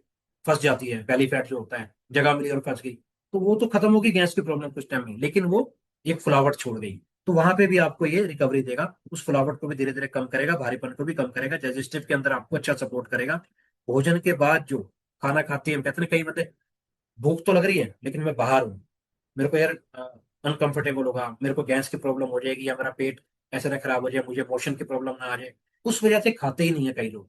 फंस जाती है, belly फैट जो होता है, जगह मिली और फंस गई, तो वो तो खत्म होगी गैस की प्रॉब्लम कुछ टाइम में, लेकिन वो एक फुलावट छोड़ गई, तो वहां पे भी आपको ये रिकवरी देगा, उस फुलावट को भी धीरे धीरे कम करेगा, भारीपन को भी कम करेगा, डाइजेस्टिव के अंदर आपको अच्छा सपोर्ट करेगा। भोजन के बाद जो खाना खाते हैं, हम कहते हैं ना कई मतलब भूख तो लग रही है लेकिन मैं बाहर हूँ, मेरे को यार अनकंफर्टेबल होगा, मेरे को गैस की प्रॉब्लम हो जाएगी, या मेरा पेट ऐसे ना खराब हो जाए, मुझे मोशन की प्रॉब्लम ना आ जाए, उस वजह से खाते ही नहीं है कई लोग।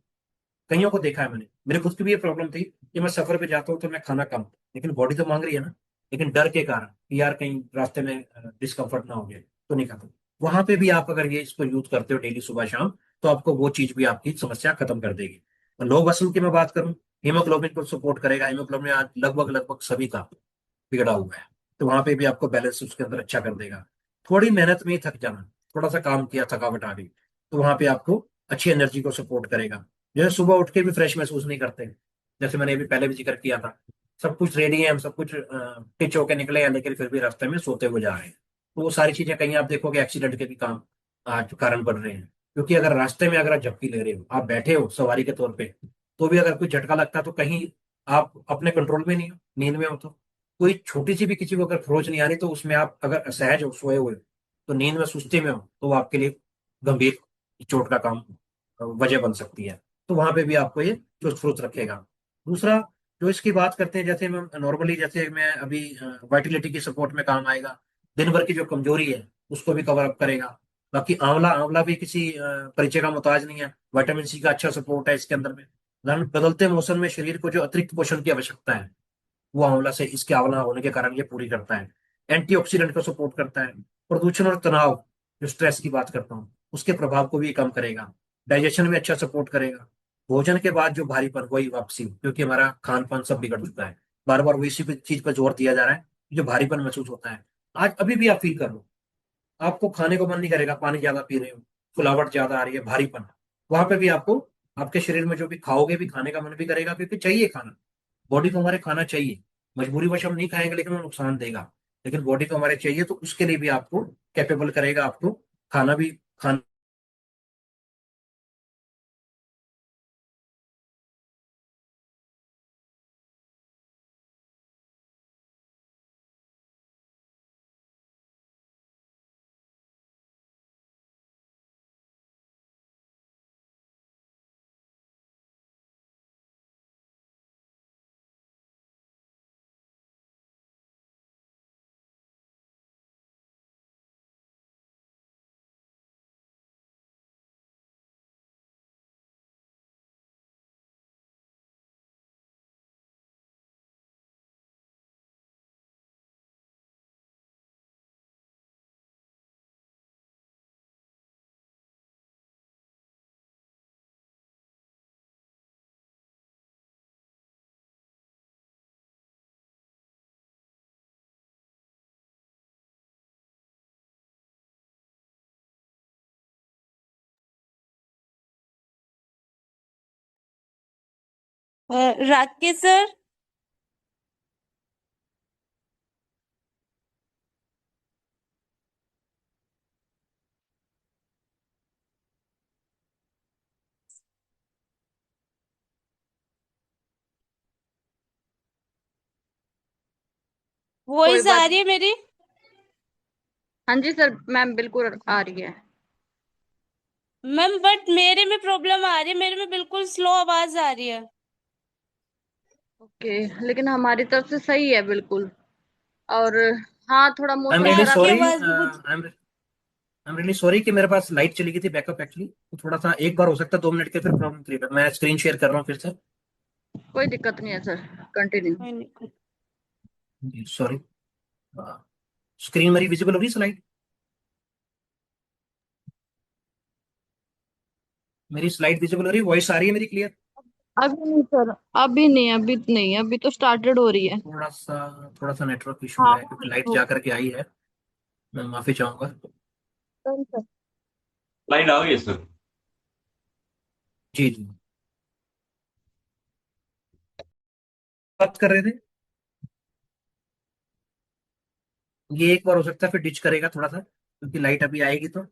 कईयों को देखा है मैंने, मेरे खुद की भी ये प्रॉब्लम थी कि मैं सफर पे जाता हूँ तो मैं खाना कम, लेकिन बॉडी तो मांग रही है ना, लेकिन डर के कारण कि यार कहीं रास्ते में डिस्कम्फर्ट ना हो जाए, तो नहीं खाता। वहां पे भी आप अगर ये इसको यूज करते हो डेली सुबह शाम, तो आपको वो चीज भी आपकी समस्या खत्म कर देगी। और लो मसल की मैं बात करूं, हीमोग्लोबिन को सपोर्ट करेगा, हीमोग्लोबिन आज लगभग लगभग सभी का बिगड़ा हुआ है, तो वहां पे भी आपको बैलेंस उसके अंदर अच्छा कर देगा। थोड़ी मेहनत में ही थक जाना, थोड़ा सा काम किया थकावट आ गई, तो वहां पे आपको अच्छी एनर्जी को सपोर्ट करेगा। जैसे सुबह उठ के भी फ्रेश महसूस नहीं करते, जैसे मैंने अभी पहले भी जिक्र किया था, सब कुछ रेडी है, हम सब कुछ टिच होके निकले हैं, लेकिन फिर भी रास्ते में सोते हुए जा रहे हैं, तो वो सारी चीजें कहीं आप देखोगे एक्सीडेंट के भी काम आज कारण बन रहे हैं। क्योंकि अगर रास्ते में अगर आप झपकी ले रहे हो, आप बैठे हो सवारी के तौर पे, तो भी अगर कोई झटका लगता है तो कहीं आप अपने कंट्रोल में नहीं हो, नींद में हो, तो कोई छोटी सी भी किसी को अगर खरोच नहीं आ रही, तो उसमें आप अगर असहज हो, सोए हुए हो, तो नींद में सुस्ती में हो, तो वो आपके लिए गंभीर चोट का काम वजह बन सकती है। तो वहां पे भी आपको ये चुस्त फुर्त रखेगा। दूसरा, जो इसकी बात करते हैं, जैसे मैं नॉर्मली, जैसे मैं अभी वाइटिलिटी की सपोर्ट में काम आएगा, दिन भर की जो कमजोरी है उसको भी कवर अप करेगा। बाकी आंवला, आंवला भी किसी परिचय का मोहताज नहीं है, विटामिन सी का अच्छा सपोर्ट है इसके अंदर में। बदलते मौसम में शरीर को जो अतिरिक्त पोषण की आवश्यकता है, वो आंवला से, इसके आंवला होने के कारण ये पूरी करता है। एंटीऑक्सीडेंट को सपोर्ट करता है। प्रदूषण और तनाव, जो स्ट्रेस की बात करता हूँ, उसके प्रभाव को भी कम करेगा। डाइजेशन में अच्छा सपोर्ट करेगा। भोजन के बाद जो भारीपन, वही वापसी, क्योंकि हमारा खान पान सब बिगड़ चुका है, बार बार वही इसी चीज पर जोर दिया जा रहा है, जो भारीपन महसूस होता है। आज अभी भी आप फील कर लो, आपको खाने को मन नहीं करेगा, पानी ज्यादा पी रहे हो, फुलावट ज्यादा आ रही है, भारीपन, वहां पे भी आपको, आपके शरीर में जो भी खाओगे भी खाने का मन भी करेगा, क्योंकि चाहिए खाना, बॉडी को हमारे खाना चाहिए। मजबूरीवश हम नहीं खाएंगे लेकिन वो नुकसान देगा, लेकिन बॉडी को हमारे चाहिए, तो उसके लिए भी आपको कैपेबल करेगा, आपको खाना भी खाना राकेश सर। कोई वॉइस आ बात। रही है मेरी? हाँ जी सर, मैम बिल्कुल आ रही है। मैम बट मेरे में प्रॉब्लम आ रही है, मेरे में बिल्कुल स्लो आवाज आ रही है। ओके, लेकिन हमारी तरफ से सही है बिल्कुल। और हाँ, थोड़ा आई एम मौसम रियली खराब आपकी है। सॉरी, आवाज भी कुछ। आई एम रियली सॉरी कि मेरे पास लाइट चली गई थी, बैकअप एक्चुअली। तो थोड़ा सा एक बार हो सकता है 2 मिनट के, फिर प्रॉब्लम क्लियर। मैं स्क्रीन शेयर कर रहा हूँ फिर से। कोई दिक्कत नहीं है सर, कंटिन्यू। कोई नहीं। सॉरी। स्क्रीन मेरी विजिबल हो रही है, स्लाइड मेरी स्लाइड विजिबल हो रही है, वॉइस आ रही है मेरी क्लियर? अभी नहीं सर, अभी नहीं, अभी नहीं, अभी तो स्टार्टेड हो रही है। थोड़ा सा नेटवर्क इशू हाँ है क्योंकि लाइट हो। जा करके आई है। मैं माफी चाहूंगा। Sir sir. लाइन आ गई है सर। जी जी। बात कर रहे थे, ये एक बार हो सकता है फिर डिच करेगा थोड़ा सा, क्योंकि लाइट अभी आएगी तो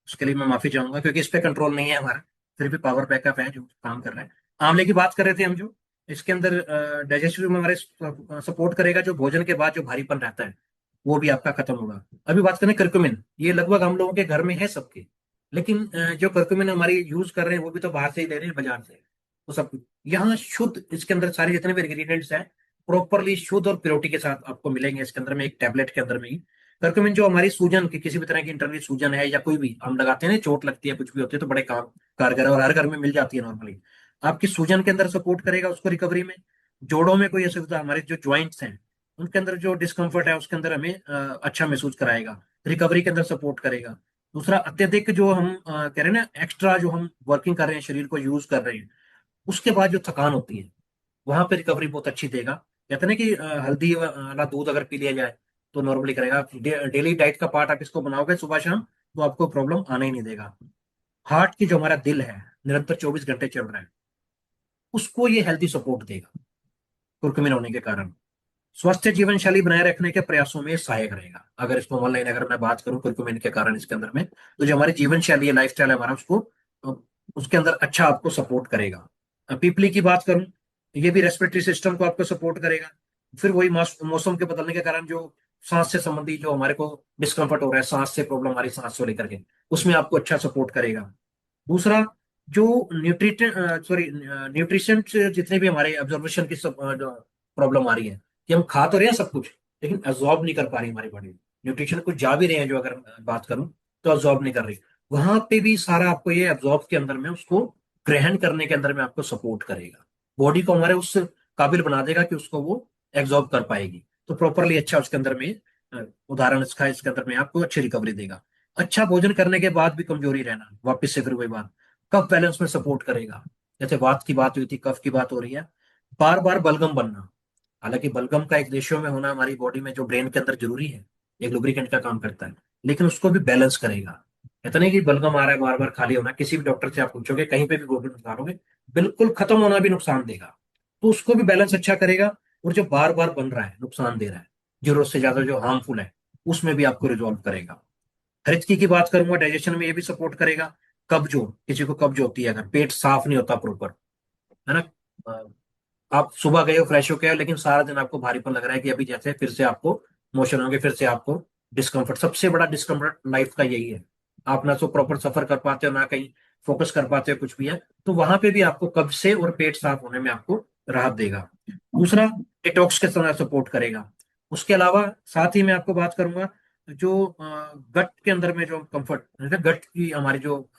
उसके लिए मैं माफी चाहूंगा, क्योंकि इस पे कंट्रोल नहीं है हमारा। फिर भी पावर बैकअप है जो काम कर रहा है। आंवले की बात कर रहे थे हम, जो इसके अंदर डाइजेस्टिव में हमारे सपोर्ट करेगा। जो भोजन के बाद जो भारीपन रहता है वो भी आपका खत्म होगा। अभी बात करें करक्यूमिन, ये लगभग हम लोगों के घर में है सबके। लेकिन जो करक्यूमिन हमारी यूज कर रहे हैं वो भी तो बाहर से ही ले रहे हैं, बाजार से। वो सब कुछ यहाँ शुद्ध, इसके अंदर सारे जितने भी इंग्रेडिएंट्स हैं प्रॉपरली शुद्ध और प्योरिटी के साथ आपको मिलेंगे इसके अंदर में, एक टैबलेट के अंदर में ही। करक्यूमिन जो हमारी सूजन की, किसी भी तरह की इंटरनल सूजन है या कोई भी हम लगाते हैं ना, चोट लगती है कुछ भी होती है, तो बड़े काम कारगर है और हर घर में मिल जाती है नॉर्मली। आपकी सूजन के अंदर सपोर्ट करेगा उसको, रिकवरी में। जोड़ों में कोई असुविधा, हमारे जो ज्वाइंट्स हैं उनके अंदर जो डिस्कम्फर्ट है उसके अंदर हमें अच्छा महसूस कराएगा, रिकवरी के अंदर सपोर्ट करेगा। दूसरा, अत्यधिक जो हम कह रहे हैं ना, एक्स्ट्रा जो हम वर्किंग कर रहे हैं, शरीर को यूज कर रहे हैं, उसके बाद जो थकान होती है वहां पे रिकवरी बहुत अच्छी देगा। कहते हैं ना कि हल्दी वाला दूध अगर पी लिया जाए तो नॉर्मली करेगा। डेली डाइट का पार्ट आप इसको बनाओगे सुबह शाम, तो आपको प्रॉब्लम आने ही नहीं देगा। हार्ट की जो हमारा दिल है, निरंतर 24 घंटे चल रहा है, उसको ये हेल्थी सपोर्ट देगा कुर्कुमिन होने के कारण। स्वस्थ जीवन शैली बनाए रखने के प्रयासों में सहायक रहेगा। अगर इसको ऑनलाइन अगर मैं बात करूं कुर्कुमिन के कारण इसके अंदर में, तो जो हमारी जीवन शैली है, लाइफ स्टाइल है हमारा, उसको अ, उसके अंदर अच्छा आपको सपोर्ट करेगा। पीपली की बात करूं, ये भी रेस्पिरेटरी सिस्टम को आपको सपोर्ट करेगा। फिर वही मौसम के बदलने के कारण जो सांस से संबंधी जो हमारे को डिस्कम्फर्ट हो रहा है, सांस से प्रॉब्लम, हमारी सांस को लेकर के, उसमें आपको अच्छा सपोर्ट करेगा। दूसरा, जो न्यूट्रिशन से जितने भी हमारे ऑब्जर्वेशन की सब प्रॉब्लम आ रही है कि हम खा तो रहे हैं सब कुछ, लेकिन एब्जॉर्ब नहीं कर पा रही हमारी बॉडी। न्यूट्रिशन कुछ जा भी रहे हैं जो, अगर बात करूं, तो एब्जॉर्ब नहीं कर रही। वहां पे भी सारा आपको ये एब्जॉर्ब के अंदर में उसको ग्रहण करने के अंदर में आपको सपोर्ट करेगा। बॉडी को हमारे उस काबिल बना देगा कि उसको वो एब्जॉर्ब कर पाएगी। तो प्रॉपरली अच्छा उसके अंदर में उदाहरण इसका, इसके अंदर में आपको अच्छी रिकवरी देगा। अच्छा भोजन करने के बाद भी कमजोरी रहना, वापस से फिर वही बात, कफ बैलेंस में सपोर्ट करेगा। जैसे वात की बात हुई थी, कफ की बात हो रही है। बार बार बलगम बनना, हालांकि बलगम का एक रेशियो में होना हमारी बॉडी में जो ब्रेन के अंदर जरूरी है, एक लुब्रिकेंट का काम करता है, लेकिन उसको भी बैलेंस करेगा। कहते नहीं कि बलगम आ रहा है बार बार खाली होना, किसी भी डॉक्टर से आप पूछोगे, कहीं पे भी गोली निकालोगे, बिल्कुल खत्म होना भी नुकसान देगा। तो उसको भी बैलेंस अच्छा करेगा। और जो बार बार बन रहा है, नुकसान दे रहा है, जरूरत से ज्यादा जो हार्मफुल है, उसमें भी आपको रिजॉल्व करेगा। हरितकी की बात करूंगा, डाइजेशन में ये भी सपोर्ट करेगा। कब्ज हो, किसी को कब्ज होती है, अगर पेट साफ नहीं होता प्रॉपर, है ना, आप सुबह गए हो, फ्रेश हो गए हो, लेकिन सारा दिन आपको भारीपन लग रहा है कि अभी जैसे फिर से आपको मोशन होंगे, फिर से आपको डिस्कम्फर्ट, सबसे बड़ा डिस्कम्फर्ट लाइफ का यही है। आप ना तो प्रॉपर सफर कर पाते हो, ना कहीं फोकस कर पाते हो, कुछ भी है। तो वहां पे भी आपको कब्ज से और पेट साफ होने में आपको राहत देगा। दूसरा, डिटॉक्स के समय सपोर्ट करेगा। उसके अलावा साथ ही मैं आपको बात करूंगा, जो गट के अंदर में जो कंफर्ट, गट की हमारी जो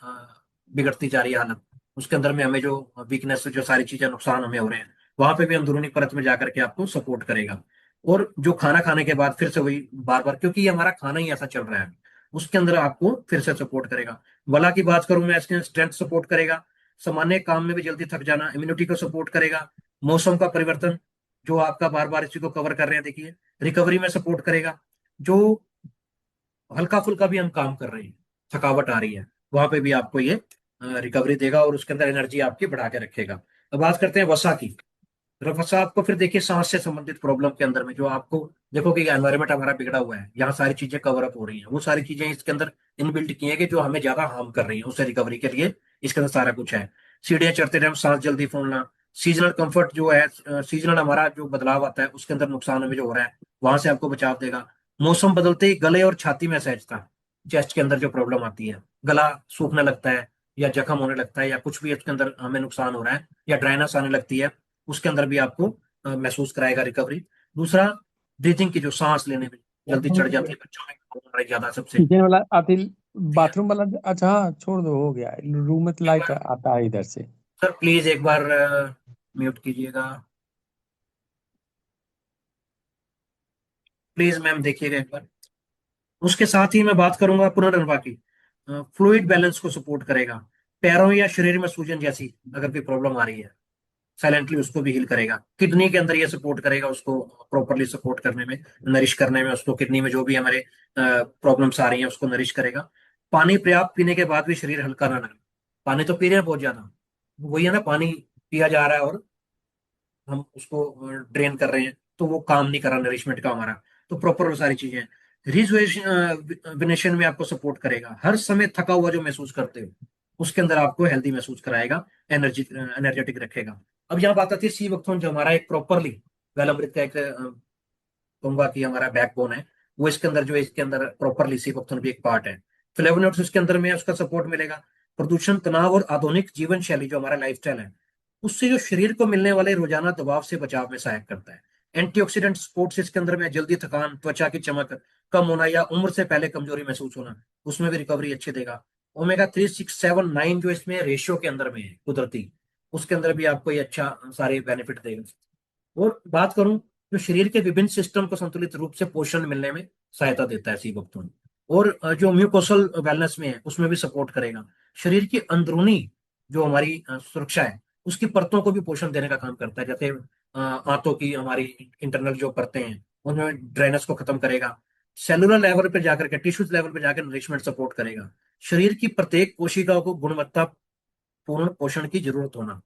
बिगड़ती जा रही है हालत, उसके अंदर में हमें जो वीकनेस, जो सारी चीजें नुकसान हमें हो रहे हैं, वहां पे भी अंदरूनी परत में जाकर के आपको सपोर्ट करेगा। और जो खाना खाने के बाद फिर से वही बार बार, क्योंकि ये हमारा खाना ही ऐसा चल रहा है, उसके अंदर आपको फिर से सपोर्ट करेगा। वला की बात करूं मैं, इसके स्ट्रेंथ सपोर्ट करेगा। सामान्य काम में भी जल्दी थक जाना, इम्यूनिटी को सपोर्ट करेगा। मौसम का परिवर्तन, जो आपका बार बार इसी को कवर कर रहे हैं, देखिए, रिकवरी में सपोर्ट करेगा। जो हल्का फुल्का भी हम काम कर रहे हैं, थकावट आ रही है, वहां पे भी आपको ये रिकवरी देगा और उसके अंदर एनर्जी आपकी बढ़ा के रखेगा। अब बात करते हैं वसा की। वसा आपको फिर देखिए सांस से संबंधित प्रॉब्लम के अंदर में जो आपको देखो कि एनवायरमेंट हमारा बिगड़ा हुआ है, यहाँ सारी चीजें कवर अप हो रही हैं, वो सारी चीजें इसके अंदर इनबिल्ट की हैं कि जो हमें ज्यादा हार्म कर रही है, उससे रिकवरी के लिए इसके अंदर सारा कुछ है। सीढ़ियाँ चढ़ते टाइम सांस जल्दी फूलना, सीजनल कंफर्ट जो है, सीजनल हमारा जो बदलाव आता है उसके अंदर नुकसान हमें जो हो रहा है वहां से आपको बचाव देगा। मौसम बदलते ही गले और छाती में सहजता, चेस्ट के अंदर जो प्रॉब्लम आती है, गला सूखने लगता है या जख्म होने लगता है या कुछ भी उसके अंदर हमें नुकसान हो रहा है या ड्राइनेस आने लगती है, उसके अंदर भी आपको महसूस कराएगा रिकवरी। दूसरा, ब्रीथिंग की जो सांस लेने में जल्दी चढ़ जाती है बच्चों में, हमारे ज्यादा सबसे। किचन वाला आती, बाथरूम वाला, अच्छा हाँ छोड़ दो, हो गया। रूम में तो एक लाइट बार आता है इधर से। सर प्लीज एक बार म्यूट कीजिएगा, प्लीज मैम देखिएगा एक बार। उसके साथ ही मैं बात करूंगा पुनर्नवा की। फ्लूइड बैलेंस को सपोर्ट करेगा। पैरों या शरीर में सूजन जैसी अगर कोई प्रॉब्लम आ रही है, साइलेंटली उसको भी हील करेगा। किडनी के अंदर ये सपोर्ट करेगा उसको प्रॉपरली सपोर्ट करने में, नरिश करने में उसको, किडनी में जो भी हमारे प्रॉब्लम्स आ रही हैं उसको नरिश करेगा। पानी पर्याप्त पीने के बाद भी शरीर हल्का ना लगे। पानी तो पी रहे हैं बहुत ज्यादा, वही है ना, पानी पिया जा रहा है और हम उसको ड्रेन कर रहे हैं तो वो काम नहीं कर रहा नरिशमेंट का हमारा। तो प्रॉपर वो सारी चीजें हैं। रिजुवेशन में आपको सपोर्ट करेगा। हर समय थका हुआ जो महसूस करते हो उसके अंदर आपको हेल्दी महसूस कराएगा, एनर्जेटिक रखेगा। अब यहाँ बात आती है सी वक्थोन, जो हमारा एक प्रॉपरली वेलअमृत का एक कहूंगा कि हमारा बैकबोन है, वो इसके अंदर जो है, इसके अंदर प्रॉपरली सी वक्थोन भी एक पार्ट है। फ्लेवोनोइड्स उसके अंदर में है, उसका सपोर्ट मिलेगा। प्रदूषण, तनाव और आधुनिक जीवन शैली जो हमारा लाइफस्टाइल है उससे जो शरीर को मिलने वाले रोजाना दबाव से बचाव में सहायक करता है। एंटीऑक्सीडेंट सपोर्ट्स इसके अंदर में जल्दी थकान, त्वचा की चमक कम होना या उम्र से पहले कमजोरी महसूस होना, उसमें भी रिकवरी अच्छी देगा। ओमेगा 3, 6, 7, 9 जो इसमें रेशियो के अंदर में है कुदरती, उसके अंदर भी आपको ये अच्छा सारे बेनिफिट देगा। और बात करूं, जो शरीर के विभिन्न सिस्टम को संतुलित रूप से पोषण मिलने में सहायता देता है सी वक्तुन। और जो म्यूकोसल वेलनेस में है उसमें भी सपोर्ट करेगा। शरीर की अंदरूनी जो हमारी सुरक्षा है उसकी परतों को भी पोषण देने का काम करता है, जैसे आंतों की हमारी इंटरनल जो परतें हैं उनमें ड्राइनेस को खत्म करेगा। सेलुलर लेवल पे जाकर के, टिश्यूज लेवल पे जाकर नरिशमेंट सपोर्ट करेगा। शरीर की प्रत्येक कोशिका को गुणवत्ता पूर्ण पोषण की जरूरत होना,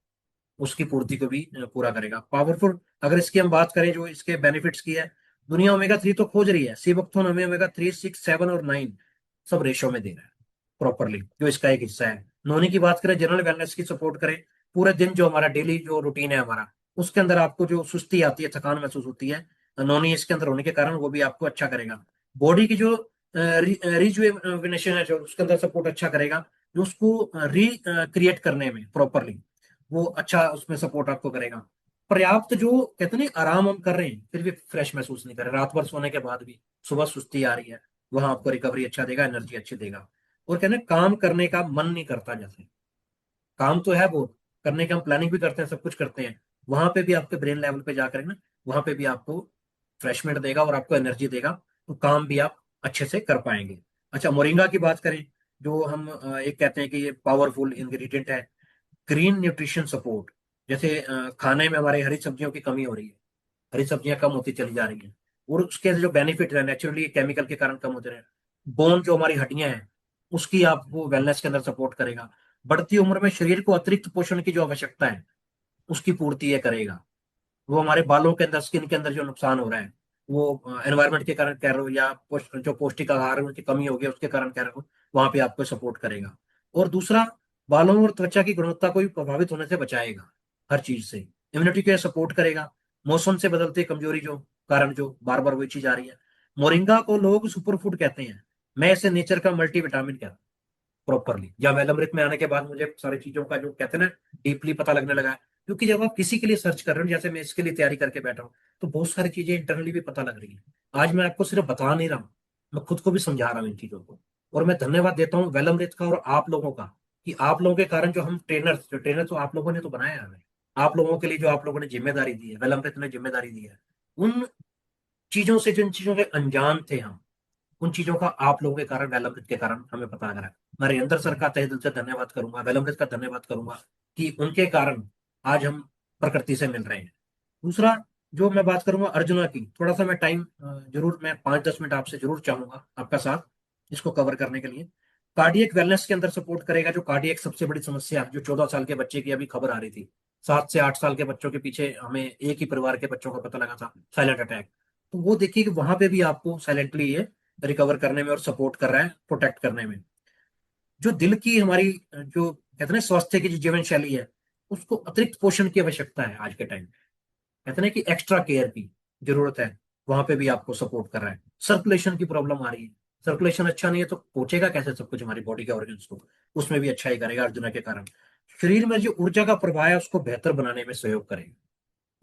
उसकी पूर्ति को भी पूरा करेगा। पावरफुल, अगर इसकी हम बात करें जो इसके बेनिफिट्स की है, दुनिया ओमेगा 3 तो खोज रही है, सीबकथोन हमें ओमेगा 3, 6, 7 और 9 सब रेशो में दे रहा है प्रॉपरली, जो इसका एक हिस्सा है। नोनी की बात करें, जनरल वेलनेस की सपोर्ट करें। पूरे दिन जो हमारा डेली जो रूटीन है हमारा, उसके अंदर आपको जो सुस्ती आती है, थकान महसूस होती है, नोनी इसके अंदर होने के कारण वो भी आपको अच्छा करेगा। बॉडी की जो रिजुवेनेशन है जो उसके अंदर सपोर्ट अच्छा करेगा, जो उसको रिक्रिएट करने में प्रॉपरली वो अच्छा उसमें सपोर्ट आपको करेगा। पर्याप्त जो कहते हैं ना आराम हम कर रहे हैं फिर भी फ्रेश महसूस नहीं कर रहे, रात भर सोने के बाद भी सुबह सुस्ती आ रही है, वहां आपको रिकवरी अच्छा देगा, एनर्जी अच्छी देगा। और कहते हैं काम करने का मन नहीं करता, जैसे काम तो है बहुत करने का, हम प्लानिंग भी करते हैं, सब कुछ करते हैं, वहां पे भी आपके ब्रेन लेवल पे जाकर ना, वहां पे भी आपको फ्रेशमेंट देगा और आपको एनर्जी देगा, तो काम भी आप अच्छे से कर पाएंगे। अच्छा, मोरिंगा की बात करें, जो हम एक कहते हैं कि ये पावरफुल इंग्रेडिएंट है। ग्रीन न्यूट्रिशन सपोर्ट, जैसे खाने में हमारे हरी सब्जियों की कमी हो रही है, हरी सब्जियां कम होती चली जा रही हैं, और उसके जो बेनिफिट है नेचुरली केमिकल के कारण कम होते रहे। बोन जो हमारी हड्डियां हैं उसकी आपको वेलनेस के अंदर सपोर्ट करेगा। बढ़ती उम्र में शरीर को अतिरिक्त पोषण की जो आवश्यकता है उसकी पूर्ति ये करेगा। वो हमारे बालों के अंदर, स्किन के अंदर जो नुकसान हो रहा है वो एनवायरनमेंट के कारण कह रहे हो या जो पौष्टिक आहार की कमी हो गई उसके कारण कह रहे हो, वहां पे आपको सपोर्ट करेगा। और दूसरा, बालों और त्वचा की गुणवत्ता को भी प्रभावित होने से बचाएगा हर चीज से। इम्यूनिटी को सपोर्ट करेगा। मौसम से बदलते कमजोरी जो कारण जो बार बार वही चीज आ रही है, मोरिंगा को लोग सुपर फूड कहते हैं, मैं इसे नेचर का मल्टीविटामिन कहता हूँ प्रॉपरली। जब वेलअमृत में आने के बाद मुझे सारी चीजों का जो कहते हैं ना डीपली पता लगने लगा है, क्योंकि जब आप किसी के लिए सर्च कर रहे हो, जैसे मैं इसके लिए तैयारी करके बैठा हूँ, तो बहुत सारी चीजें इंटरनली भी पता लग रही है। आज मैं आपको सिर्फ बता नहीं रहा हूँ, मैं खुद को भी समझा रहा हूँ इन चीजों को। और मैं धन्यवाद देता हूँ वेलअमृत का और आप लोगों का, कि आप लोगों के कारण जो हम ट्रेनर्स, जो ट्रेनर तो आप लोगों ने तो बनाया है हमें, आप लोगों के लिए जो आप लोगों ने जिम्मेदारी दी है, वेलअमृत ने जिम्मेदारी दी है, उन चीजों से, जिन चीजों के अनजान थे हम, उन चीजों का आप लोगों के कारण, वेलअमृत के कारण हमें पता लग रहा है। मैं हरिंदर सर का तहे दिल से धन्यवाद करूंगा, वेलअमृत का धन्यवाद करूंगा कि उनके कारण आज हम प्रकृति से मिल रहे हैं। दूसरा, जो मैं बात करूंगा अर्जुना की, थोड़ा सा मैं टाइम जरूर, मैं 5-10 मिनट आपसे जरूर चाहूंगा आपका साथ इसको कवर करने के लिए। कार्डियक वेलनेस के अंदर सपोर्ट करेगा, जो कार्डियक सबसे बड़ी समस्या जो 14 साल के बच्चे की अभी खबर आ रही थी 7 से 8 साल के बच्चों के पीछे हमें एक ही परिवार के बच्चों का पता लगा था साइलेंट अटैक। तो वो देखिए कि वहां पे भी आपको साइलेंटली ये रिकवर करने में और सपोर्ट कर रहा है, प्रोटेक्ट करने में। जो दिल की हमारी जो कहते हैं ना स्वास्थ्य की जो जीवन शैली है, उसको अतिरिक्त पोषण की आवश्यकता है आज के टाइम। कहते हैं ना कि एक्स्ट्रा केयर की जरूरत है, वहां पे भी आपको सपोर्ट कर रहा है। सर्कुलेशन की प्रॉब्लम आ रही है, सर्कुलेशन अच्छा नहीं है तो पहुंचेगा कैसे सब कुछ हमारी बॉडी के ऑर्गन्स को, उसमें भी अच्छा ही करेगा अर्जुना के कारण। शरीर में जो ऊर्जा का प्रवाह है उसको बेहतर बनाने में सहयोग करेगा।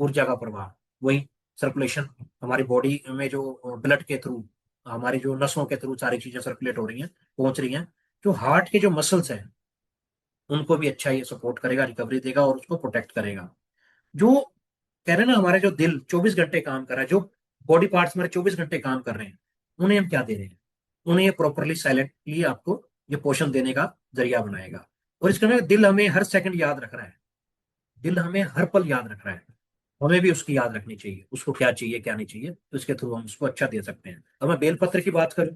ऊर्जा का प्रवाह, वही सर्कुलेशन, हमारी बॉडी में जो ब्लड के थ्रू, हमारी जो नसों के थ्रू सारी चीजें सर्कुलेट हो रही हैं, पहुंच रही हैं। जो हार्ट के जो मसल्स हैं उनको भी अच्छा ये सपोर्ट करेगा, रिकवरी देगा और उसको प्रोटेक्ट करेगा। जो कह रहे हैं ना हमारे जो दिल 24 घंटे काम कर रहा है, जो बॉडी पार्ट्स हमारे 24 घंटे काम कर रहे हैं, उन्हें हम क्या दे रहे हैं? उन्हें ये प्रॉपरली साइलेंटली आपको ये पोषण देने का जरिया बनाएगा। और इसके अंदर दिल हमें हर सेकंड याद रख रहा है, दिल हमें हर पल याद रख रहा है। हमें भी उसकी याद रखनी चाहिए, उसको क्या चाहिए क्या नहीं चाहिए, तो इसके थ्रू हम उसको अच्छा दे सकते हैं। अब मैं बेलपत्र की बात करूं,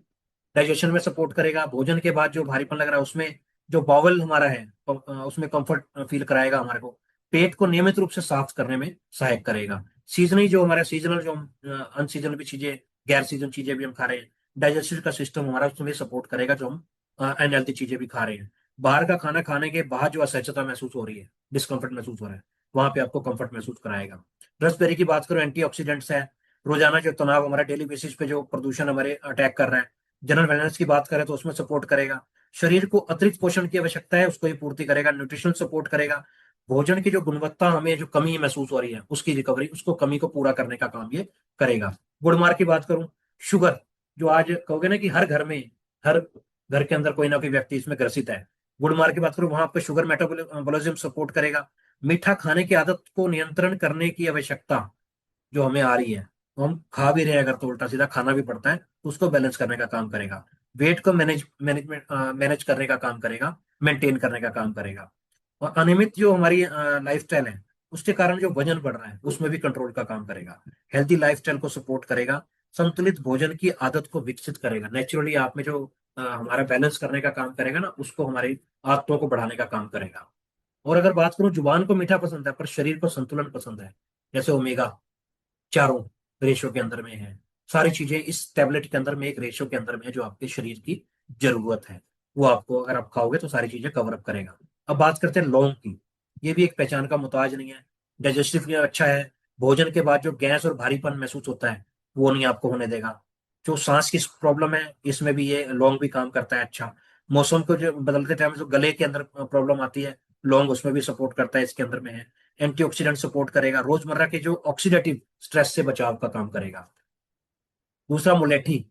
डाइजेशन में सपोर्ट करेगा। भोजन के बाद जो भारीपन लग रहा है उसमें जो बाउल हमारा है उसमें कंफर्ट फील कराएगा हमारे को। पेट को नियमित रूप से साफ करने में सहायक करेगा। सीजनली जो हमारा सीजनल जो अनसीजनल भी चीजें, गैर सीजन चीजें भी हम खा रहे हैं, डाइजेस्टिव का सिस्टम हमारा उसमें सपोर्ट करेगा जो हम अनहेल्थी चीजें भी खा रहे हैं। बाहर का खाना खाने के बाद जो असहजता महसूस हो रही है, डिस्कम्फर्ट महसूस हो रहा है, वहां पे आपको कंफर्ट महसूस कराएगा। रसबेरी की बात करो, एंटीऑक्सीडेंट्स है। रोजाना जो तनाव हमारा डेली बेसिस पे जो प्रदूषण हमारे अटैक कर रहा है, जनरल वेलनेस की बात करें तो उसमें सपोर्ट करेगा। शरीर को अतिरिक्त पोषण की आवश्यकता है, उसको ये पूर्ति करेगा। न्यूट्रिशन सपोर्ट करेगा। भोजन की जो गुणवत्ता हमें जो कमी महसूस हो रही है उसकी रिकवरी, उसको कमी को पूरा करने का काम ये करेगा। गुड़मार की बात करूं, शुगर, जो आज कहोगे ना कि हर घर में, हर घर के अंदर कोई ना कोई व्यक्ति इसमें ग्रसित है। गुड़मार की बात करूं, वहां पे शुगर मेटाबॉलिज्म सपोर्ट करेगा। मीठा खाने की आदत को नियंत्रण करने की आवश्यकता जो हमें आ रही है, तो हम खा भी रहे हैं अगर तो उल्टा सीधा खाना भी पड़ता है, तो उसको बैलेंस करने का काम करेगा। वेट को मैनेज करने का काम करेगा, मेंटेन करने का काम करेगा। और अनियमित जो हमारी लाइफस्टाइल है उसके कारण जो वजन बढ़ रहा है उसमें भी कंट्रोल का काम करेगा। हेल्दी लाइफस्टाइल को सपोर्ट करेगा। संतुलित भोजन की आदत को विकसित करेगा। नेचुरली आप में जो हमारा बैलेंस करने का काम करेगा ना, उसको हमारी आदतों को बढ़ाने का काम करेगा। और अगर बात करूं, जुबान को मीठा पसंद है पर शरीर को संतुलन पसंद है, जैसे ओमेगा चारों रेशो के अंदर में है। सारी चीजें इस टैबलेट के अंदर में एक रेशो के अंदर में है जो आपके शरीर की जरूरत है, वो आपको अगर आप खाओगे तो सारी चीजें कवर अप करेगा। अब बात करते हैं लौंग की। ये भी एक पहचान का मुताज नहीं है, डाइजेस्टिव के लिए अच्छा है। भोजन के बाद जो गैस और भारीपन महसूस होता है वो नहीं आपको होने देगा। जो सांस की प्रॉब्लम है इसमें भी ये लौंग भी काम करता है अच्छा। मौसम को जो बदलते टाइम जो गले के अंदर प्रॉब्लम आती है, लौंग उसमें भी सपोर्ट करता है, इसके अंदर में है। एंटीऑक्सीडेंट सपोर्ट करेगा, रोजमर्रा के जो ऑक्सीडेटिव स्ट्रेस से बचाव का काम करेगा। दूसरा मुलेठी,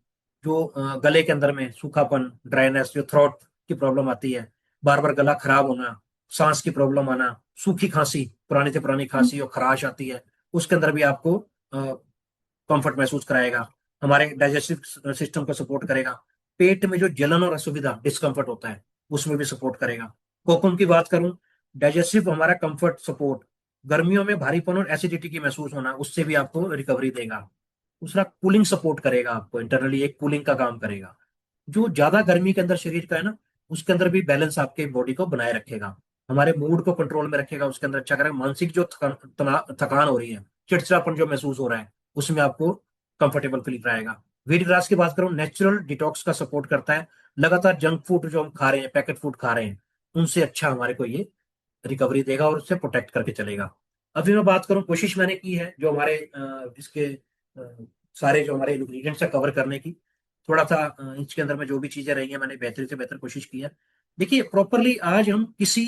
जो गले के अंदर में सूखापन, ड्राइनेस, जो थ्रोट की प्रॉब्लम आती है, बार बार गला खराब होना, सांस की प्रॉब्लम आना, सूखी खांसी, पुरानी से पुरानी खांसी और खराश आती है, उसके अंदर भी आपको कंफर्ट महसूस कराएगा। हमारे डाइजेस्टिव सिस्टम को सपोर्ट करेगा। पेट में जो जलन और असुविधा, डिस्कम्फर्ट होता है, उसमें भी सपोर्ट करेगा। कोकुम की बात करूं, डाइजेस्टिव हमारा कंफर्ट सपोर्ट, गर्मियों में भारीपन और एसिडिटी की महसूस होना, उससे भी आपको रिकवरी देगा। दूसरा, कूलिंग सपोर्ट करेगा आपको, इंटरनली एक कूलिंग का काम करेगा। जो ज्यादा गर्मी के अंदर शरीर का है ना, उसके अंदर भी बैलेंस आपके बॉडी को बनाए रखेगा। हमारे मूड को कंट्रोल में रखेगा, उसके अंदर अच्छा करेगा। मानसिक जो थकान हो रही है, चिड़चिड़ापन जो महसूस हो रहा है, उसमें आपको कंफर्टेबल फील कराएगा। व्हीट ग्रास की बात करूं, नेचुरल डिटॉक्स का सपोर्ट करता है। लगातार जंक फूड जो हम खा रहे हैं, पैकेट फूड खा रहे हैं, उनसे अच्छा हमारे को ये रिकवरी देगा और उससे प्रोटेक्ट करके चलेगा। अभी मैं बात करूं, कोशिश मैंने की है जो हमारे इसके सारे जो हमारे इंग्रीडियंट्स है कवर करने की। थोड़ा सा इसके अंदर में जो भी चीजें रही हैं मैंने बेहतर से बेहतर कोशिश की है। देखिए प्रॉपरली आज हम किसी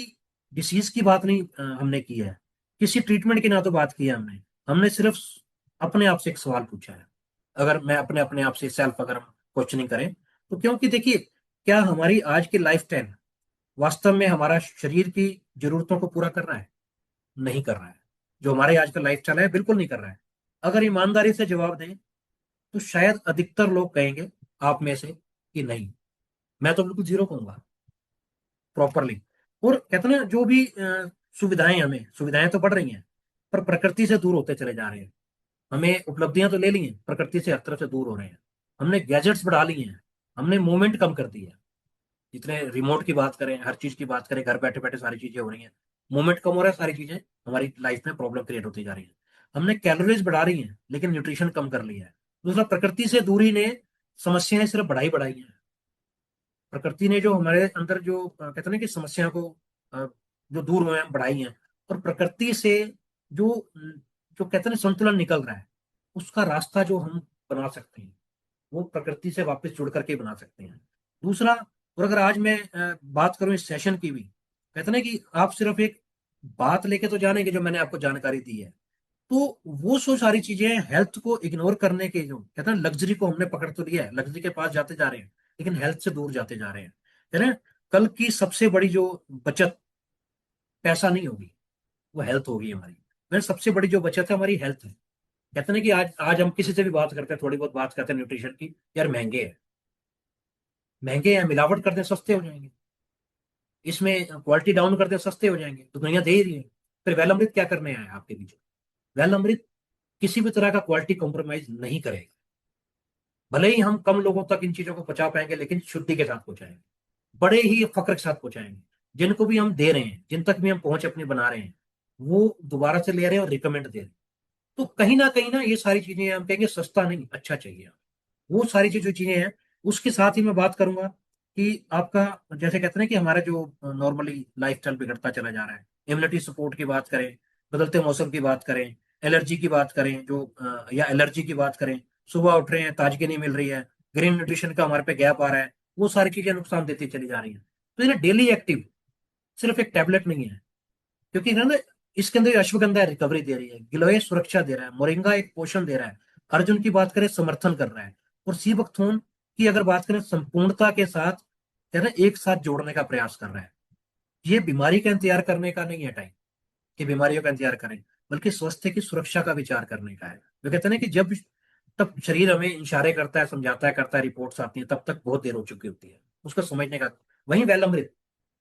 डिसीज की बात नहीं हमने की है, किसी ट्रीटमेंट की ना तो बात की है हमने। हमने सिर्फ अपने आप से एक सवाल पूछा है। अगर मैं अपने अपने आप से सेल्फ अगर हम क्वेश्चनिंग करें, तो क्योंकि देखिए, क्या हमारी आज की लाइफ स्टाइल वास्तव में हमारा शरीर की जरूरतों को पूरा कर रहा है? नहीं कर रहा है। जो हमारे आज का लाइफ स्टाइल है बिल्कुल नहीं कर रहा है। अगर ईमानदारी से जवाब दें तो शायद अधिकतर लोग कहेंगे आप में से कि नहीं। मैं तो बिल्कुल जीरो कहूंगा प्रॉपरली। और कहते हैं ना, जो भी सुविधाएं, हमें सुविधाएं तो बढ़ रही हैं पर प्रकृति से दूर होते चले जा रहे हैं। हमें उपलब्धियां तो ले ली हैं, प्रकृति से हर तरफ से दूर हो रहे हैं। हमने गैजेट्स बढ़ा ली हैं, हमने मूवमेंट कम कर दी है। जितने रिमोट की बात करें, हर चीज की बात करें, घर बैठे बैठे सारी चीजें हो रही हैं। मूवमेंट कम हो रहा है, सारी चीजें हमारी लाइफ में प्रॉब्लम क्रिएट होती जा रही है। हमने कैलोरीज बढ़ा रही हैं लेकिन न्यूट्रिशन कम कर लिया है। दूसरा, प्रकृति से दूरी ने समस्याएं सिर्फ बढ़ाई बढ़ाई हैं। प्रकृति ने जो हमारे अंदर जो कहते हैं ना कि समस्या को जो दूर हुए हैं बढ़ाई हैं। और प्रकृति से जो जो कहते हैं ना संतुलन निकल रहा है, उसका रास्ता जो हम बना सकते हैं, वो प्रकृति से वापस जुड़ करके बना सकते हैं। दूसरा, और अगर आज मैं बात करूं इस सेशन की भी, कहते हैं ना कि आप सिर्फ एक बात लेके तो जानेंगे जो मैंने आपको जानकारी दी है, तो वो सो सारी चीजें हेल्थ को इग्नोर करने के, जो कहते हैं लग्जरी को हमने पकड़ तो लिया है, लग्जरी के पास जाते जा रहे हैं लेकिन हेल्थ से दूर जाते जा रहे हैं। है ना? कल की सबसे बड़ी जो बचत पैसा नहीं होगी, वो हेल्थ होगी हमारी। मैंने सबसे बड़ी जो बचत है हमारी हेल्थ है। कहते हैं ना कि आज आज हम किसी से भी बात करते हैं, थोड़ी बहुत बात करते हैं न्यूट्रिशन की, यार महंगे है, महंगे हैं, मिलावट करते हैं सस्ते हो जाएंगे, इसमें क्वालिटी डाउन करते हैं सस्ते हो जाएंगे, तो दुनिया दे ही रही है। फिर वेल अमृत क्या करने आया आपके बीच? वेल अमृत किसी भी तरह का क्वालिटी कॉम्प्रोमाइज नहीं करेगा। भले ही हम कम लोगों तक इन चीजों को पहुंचा पाएंगे लेकिन शुद्धि के साथ पहुंचाएंगे, बड़े ही फक्र के साथ पहुंचाएंगे। जिनको भी हम दे रहे हैं, जिन तक भी हम पहुंच अपनी बना रहे हैं, वो दोबारा से ले रहे हैं और रिकमेंड दे रहे हैं। तो कहीं ना ये सारी चीजें हम कहेंगे सस्ता नहीं, अच्छा चाहिए। वो सारी जो चीजें हैं, उसके साथ ही मैं बात करूंगा कि आपका, जैसे कहते हैं ना कि हमारा जो नॉर्मली लाइफस्टाइल बिगड़ता चला जा रहा है, इम्यूनिटी सपोर्ट की बात करें, बदलते मौसम की बात करें, एलर्जी की बात करें, जो या एलर्जी की बात करें, सुबह उठ रहे हैं ताजगी नहीं मिल रही है, ग्रीन न्यूट्रिशन का हमारे पे गैप आ रहा है, वो सारी चीजें नुकसान देती चली जा रही हैं। तो ये डेली एक्टिव सिर्फ एक टैबलेट नहीं है, क्योंकि ना इसके अंदर अश्वगंधा रिकवरी दे रही है, गिलोय सुरक्षा दे रहा है, मोरिंगा एक पोषण दे रहा है, अर्जुन की बात करें समर्थन कर रहा है, और सी बकथोन की अगर बात करें संपूर्णता के साथ, कह रहे एक साथ जोड़ने का प्रयास कर रहा है। ये बीमारी का इंतजार करने का नहीं है टाइम कि बीमारियों का इंतजार करें, बल्कि स्वास्थ्य की सुरक्षा का विचार करने का है। वो कहते हैं ना कि जब तब शरीर हमें इशारे करता है, समझाता है, करता है, रिपोर्ट्स आती है, तब तक बहुत देर हो चुकी होती है उसको समझने का। वहीं वेलअमृत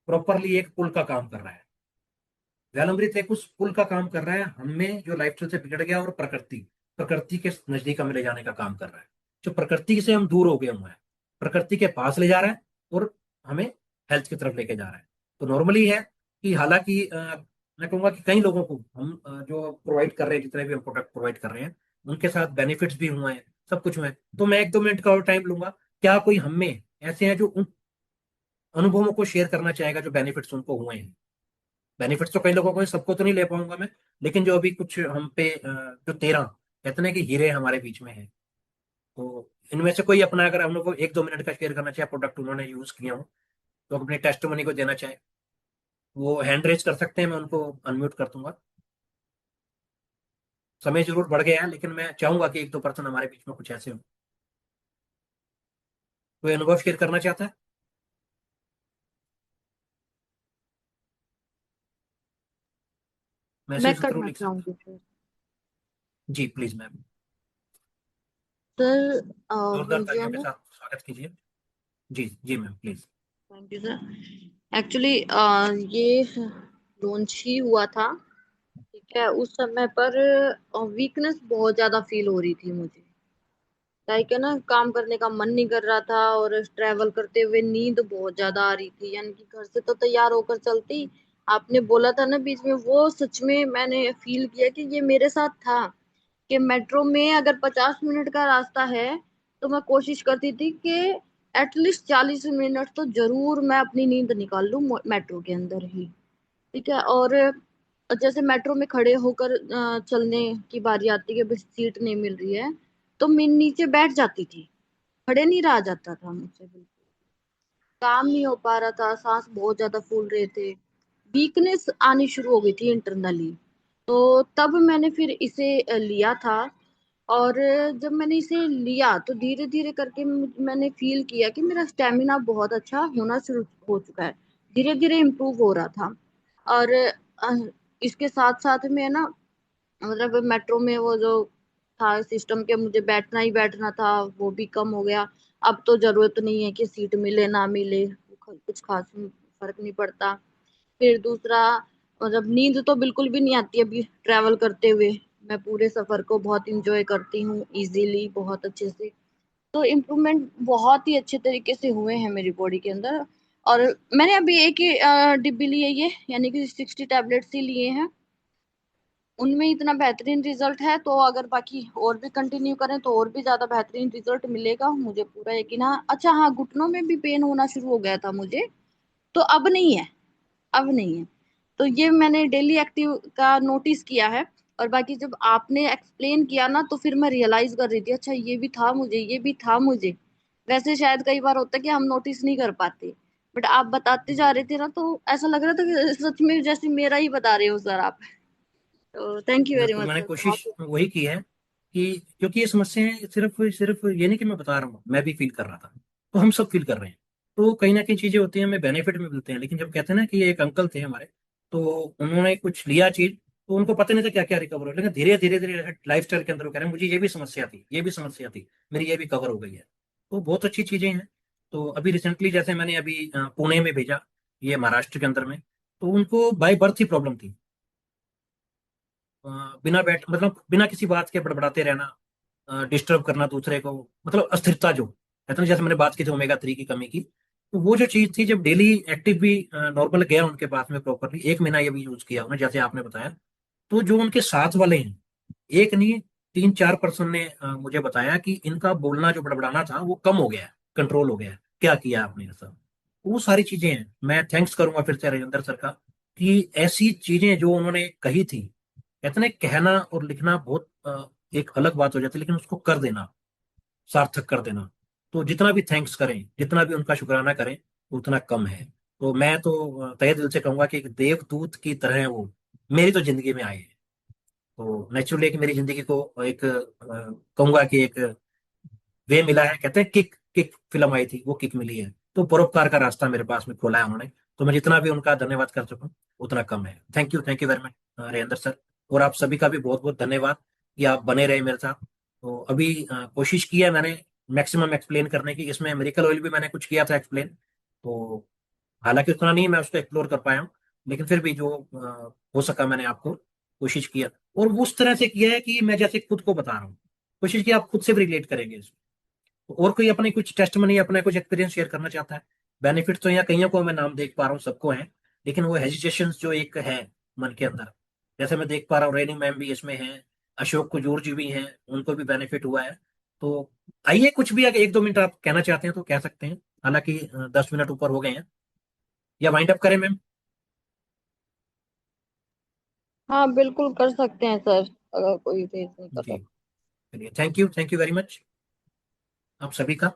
प्रॉपरली एक पुल का काम कर रहा है। वेलअमृत एक उस पुल का काम कर रहा है, हमें जो लाइफस्टाइल से बिगड़ गया और प्रकृति प्रकृति के नजदीक हमें ले जाने का काम कर रहा है। जो प्रकृति से हम दूर हो गए हुए हैं, प्रकृति के पास ले जा रहा है और हमें हेल्थ की तरफ लेके जा रहा है। तो नॉर्मली है कि हालांकि मैं कहूंगा कि कई लोगों को हम जो प्रोवाइड कर रहे हैं, जितने भी हम प्रोडक्ट प्रोवाइड कर रहे हैं, उनके साथ बेनिफिट्स भी हुए हैं, सब कुछ हुआ है। तो मैं 1-2 मिनट का और टाइम लूंगा। क्या कोई हमें ऐसे हैं जो उन अनुभवों को शेयर करना चाहेगा जो बेनिफिट्स उनको हुए हैं? बेनिफिट्स तो कई लोगों को हैं, सबको तो नहीं ले पाऊंगा मैं, लेकिन जो अभी कुछ हम पे जो 13 कहते हैं कि हीरे हमारे बीच में है, तो इनमें से कोई अपना अगर हम लोग को 1-2 मिनट का शेयर करना चाहे, प्रोडक्ट उन्होंने यूज किया हो, तो अपने टेस्टिमोनी को देना चाहे, वो हैंड रेज कर सकते हैं, मैं उनको अनम्यूट कर दूंगा। समय जरूर बढ़ गया है लेकिन मैं चाहूंगा कि 1-2 पर्सन हमारे बीच में कुछ ऐसे हो, कोई अनुभव शेयर करना चाहता है। मैं मैसेज के थ्रू करना लिख सकते चाहूंगी सर। हैं जी, प्लीज मैम। सर जोरदार जो तालियों है के ना, साथ स्वागत कीजिए। जी जी ma'am, please. Thank you sir. Actually ये लॉन्च ही हुआ था, ठीक है। उस समय पर वीकनेस बहुत ज्यादा फील हो रही थी मुझे, लाइक है ना, काम करने का मन नहीं कर रहा था, और ट्रैवल करते हुए नींद बहुत ज्यादा आ रही थी। यानी कि घर से तो तैयार होकर चलती, आपने बोला था ना बीच में, वो सच में मैंने फील किया कि ये मेरे साथ था। कि मेट्रो में अगर 50 मिनट का रास्ता है, तो मैं कोशिश करती थी कि एटलीस्ट 40 मिनट तो जरूर मैं अपनी नींद निकाल लूं मेट्रो के अंदर ही, ठीक है। और जैसे मेट्रो में खड़े होकर चलने की बारी आती है, बस सीट नहीं मिल रही है, तो मैं नीचे बैठ जाती थी, खड़े नहीं रहा जाता था मुझसे बिल्कुल। काम नहीं हो पा रहा था, सांस बहुत ज्यादा फूल रहे थे, वीकनेस आनी शुरू हो गई थी इंटरनली। तो तब मैंने फिर इसे लिया था। और जब मैंने इसे लिया तो धीरे धीरे करके मैंने फील किया कि मेरा स्टेमिना बहुत अच्छा होना शुरू हो चुका है, धीरे धीरे इम्प्रूव हो रहा था। और इसके साथ साथ में है ना, मतलब मेट्रो में वो जो था सिस्टम के, मुझे बैठना ही बैठना था, वो भी कम हो गया। अब तो जरूरत नहीं है कि सीट मिले ना मिले, कुछ खास फर्क नहीं पड़ता। फिर दूसरा, मतलब नींद तो बिल्कुल भी नहीं आती अभी ट्रैवल करते हुए। मैं पूरे सफर को बहुत इंजॉय करती हूँ, इजीली, बहुत अच्छे से। तो इम्प्रूवमेंट बहुत ही अच्छे तरीके से हुए हैं मेरी बॉडी के अंदर। और मैंने अभी एक ही डिब्बी ली है ये, यानी कि 60 टैबलेट्स ही लिए हैं। उनमें इतना बेहतरीन रिजल्ट है, तो अगर बाकी और भी कंटिन्यू करें तो और भी ज्यादा बेहतरीन रिजल्ट मिलेगा, मुझे पूरा यकीन है। अच्छा हाँ, घुटनों में भी पेन होना शुरू हो गया था मुझे, तो अब नहीं है, अब नहीं है। तो ये मैंने डेली एक्टिव का नोटिस किया है। और बाकी जब आपने एक्सप्लेन किया ना, तो फिर मैं रियलाइज कर रही थी, अच्छा ये भी था मुझे, ये भी था मुझे। वैसे शायद कई बार होता है कि हम नोटिस नहीं कर पाते, बट आप बताते जा रहे थे ना, तो ऐसा लग रहा था कि सच में जैसे मेरा ही बता रहे हो सर आप। तो थैंक यू वेरी बिल्कुल मच मैंने सर, बहुत। कोशिश वही की है कि क्योंकि ये समस्याएं सिर्फ सिर्फ ये नहीं कि मैं बता रहा हूँ, मैं भी फील कर रहा था, तो हम सब फील कर रहे हैं। तो कहीं ना कहीं चीजें होती हैं, हमें बेनिफिट में मिलते हैं, लेकिन जब कहते हैं ना कि ये एक अंकल थे हमारे, तो उन्होंने कुछ लिया चीज, तो उनको पता नहीं था क्या क्या रिकवर हो, लेकिन धीरे धीरे धीरे लाइफ स्टाइल के अंदर वो कह रहे हैं मुझे ये भी समस्या थी, ये भी समस्या थी, मेरी ये भी कवर हो गई है। तो बहुत अच्छी चीजें हैं। तो अभी रिसेंटली जैसे मैंने अभी पुणे में भेजा, ये महाराष्ट्र के अंदर में, तो उनको बाय बर्थ ही प्रॉब्लम थी। अ, बिना बैठ मतलब बिना किसी बात के बड़बड़ाते रहना, डिस्टर्ब करना दूसरे को, मतलब अस्थिरता जो कहते हैं, जैसे मैंने बात की थी ओमेगा 3 की कमी की, तो वो जो चीज थी, जब डेली एक्टिव भी नॉर्मल गया उनके पास में प्रॉपरली 1 महीना ये भी यूज किया उन्होंने जैसे आपने बताया, तो जो उनके साथ वाले हैं, एक नहीं 3-4 पर्सन ने मुझे बताया कि इनका बोलना जो बड़बड़ाना था वो कम हो गया है, कंट्रोल हो गया है। क्या किया आपने ऐसा? वो सारी चीजें हैं। मैं थैंक्स करूंगा फिर से राजेंद्र सर का, कि ऐसी चीजें जो उन्होंने कही थी, कहते हैं ना, कहना और लिखना बहुत एक अलग बात हो जाती है, लेकिन उसको कर देना, सार्थक कर देना, तो जितना भी थैंक्स करें, जितना भी उनका शुक्राना करें, उतना कम है। तो मैं तो तहे दिल से कहूंगा कि एक देवदूत की तरह वो मेरी तो जिंदगी में आए हैं। तो नेचुरली एक मेरी जिंदगी को एक कहूंगा कि एक वे मिला है, कहते हैं किक, किक फिल्म आई थी, वो किक मिली है, तो परोपकार का रास्ता मेरे पास में खोला है उन्होंने। तो मैं जितना भी उनका धन्यवाद कर सकूं उतना कम है। थैंक यू वेरी मच रेंद्र सर। और आप सभी का भी बहुत बहुत धन्यवाद कि आप बने रहे मेरे साथ। तो अभी कोशिश की है मैंने मैक्सिमम एक्सप्लेन करने की, इसमें मेडिकल ऑयल भी मैंने कुछ किया था एक्सप्लेन, तो हालांकि उतना नहीं मैं उसको एक्सप्लोर कर पाया हूँ, लेकिन फिर भी जो हो सका मैंने आपको कोशिश किया। और वो उस तरह से किया है कि मैं जैसे खुद को बता रहा हूँ, कोशिश की आप खुद से भी रिलेट करेंगे इसमें। तो और कोई अपनी कुछ टेस्ट मनी, अपना कुछ एक्सपीरियंस शेयर करना चाहता है? बेनिफिट तो यहाँ कईयों को मैं नाम देख पा रहा हूँ, सबको है, लेकिन वो हेजिटेशन जो एक है मन के अंदर, जैसे मैं देख पा रहा हूँ रेनी मैम भी इसमें है, अशोक कुजूर जी भी हैं, उनको भी बेनिफिट हुआ है। तो आइए, कुछ भी अगर 1-2 मिनट आप कहना चाहते हैं तो कह सकते हैं, हालांकि 10 मिनट ऊपर हो गए हैं, या वाइंड अप करें मैम? हाँ बिल्कुल कर सकते हैं सर, अगर कोई रेज नहीं कर जी, रहा। चलिए, थैंक यू वेरी मच आप सभी का।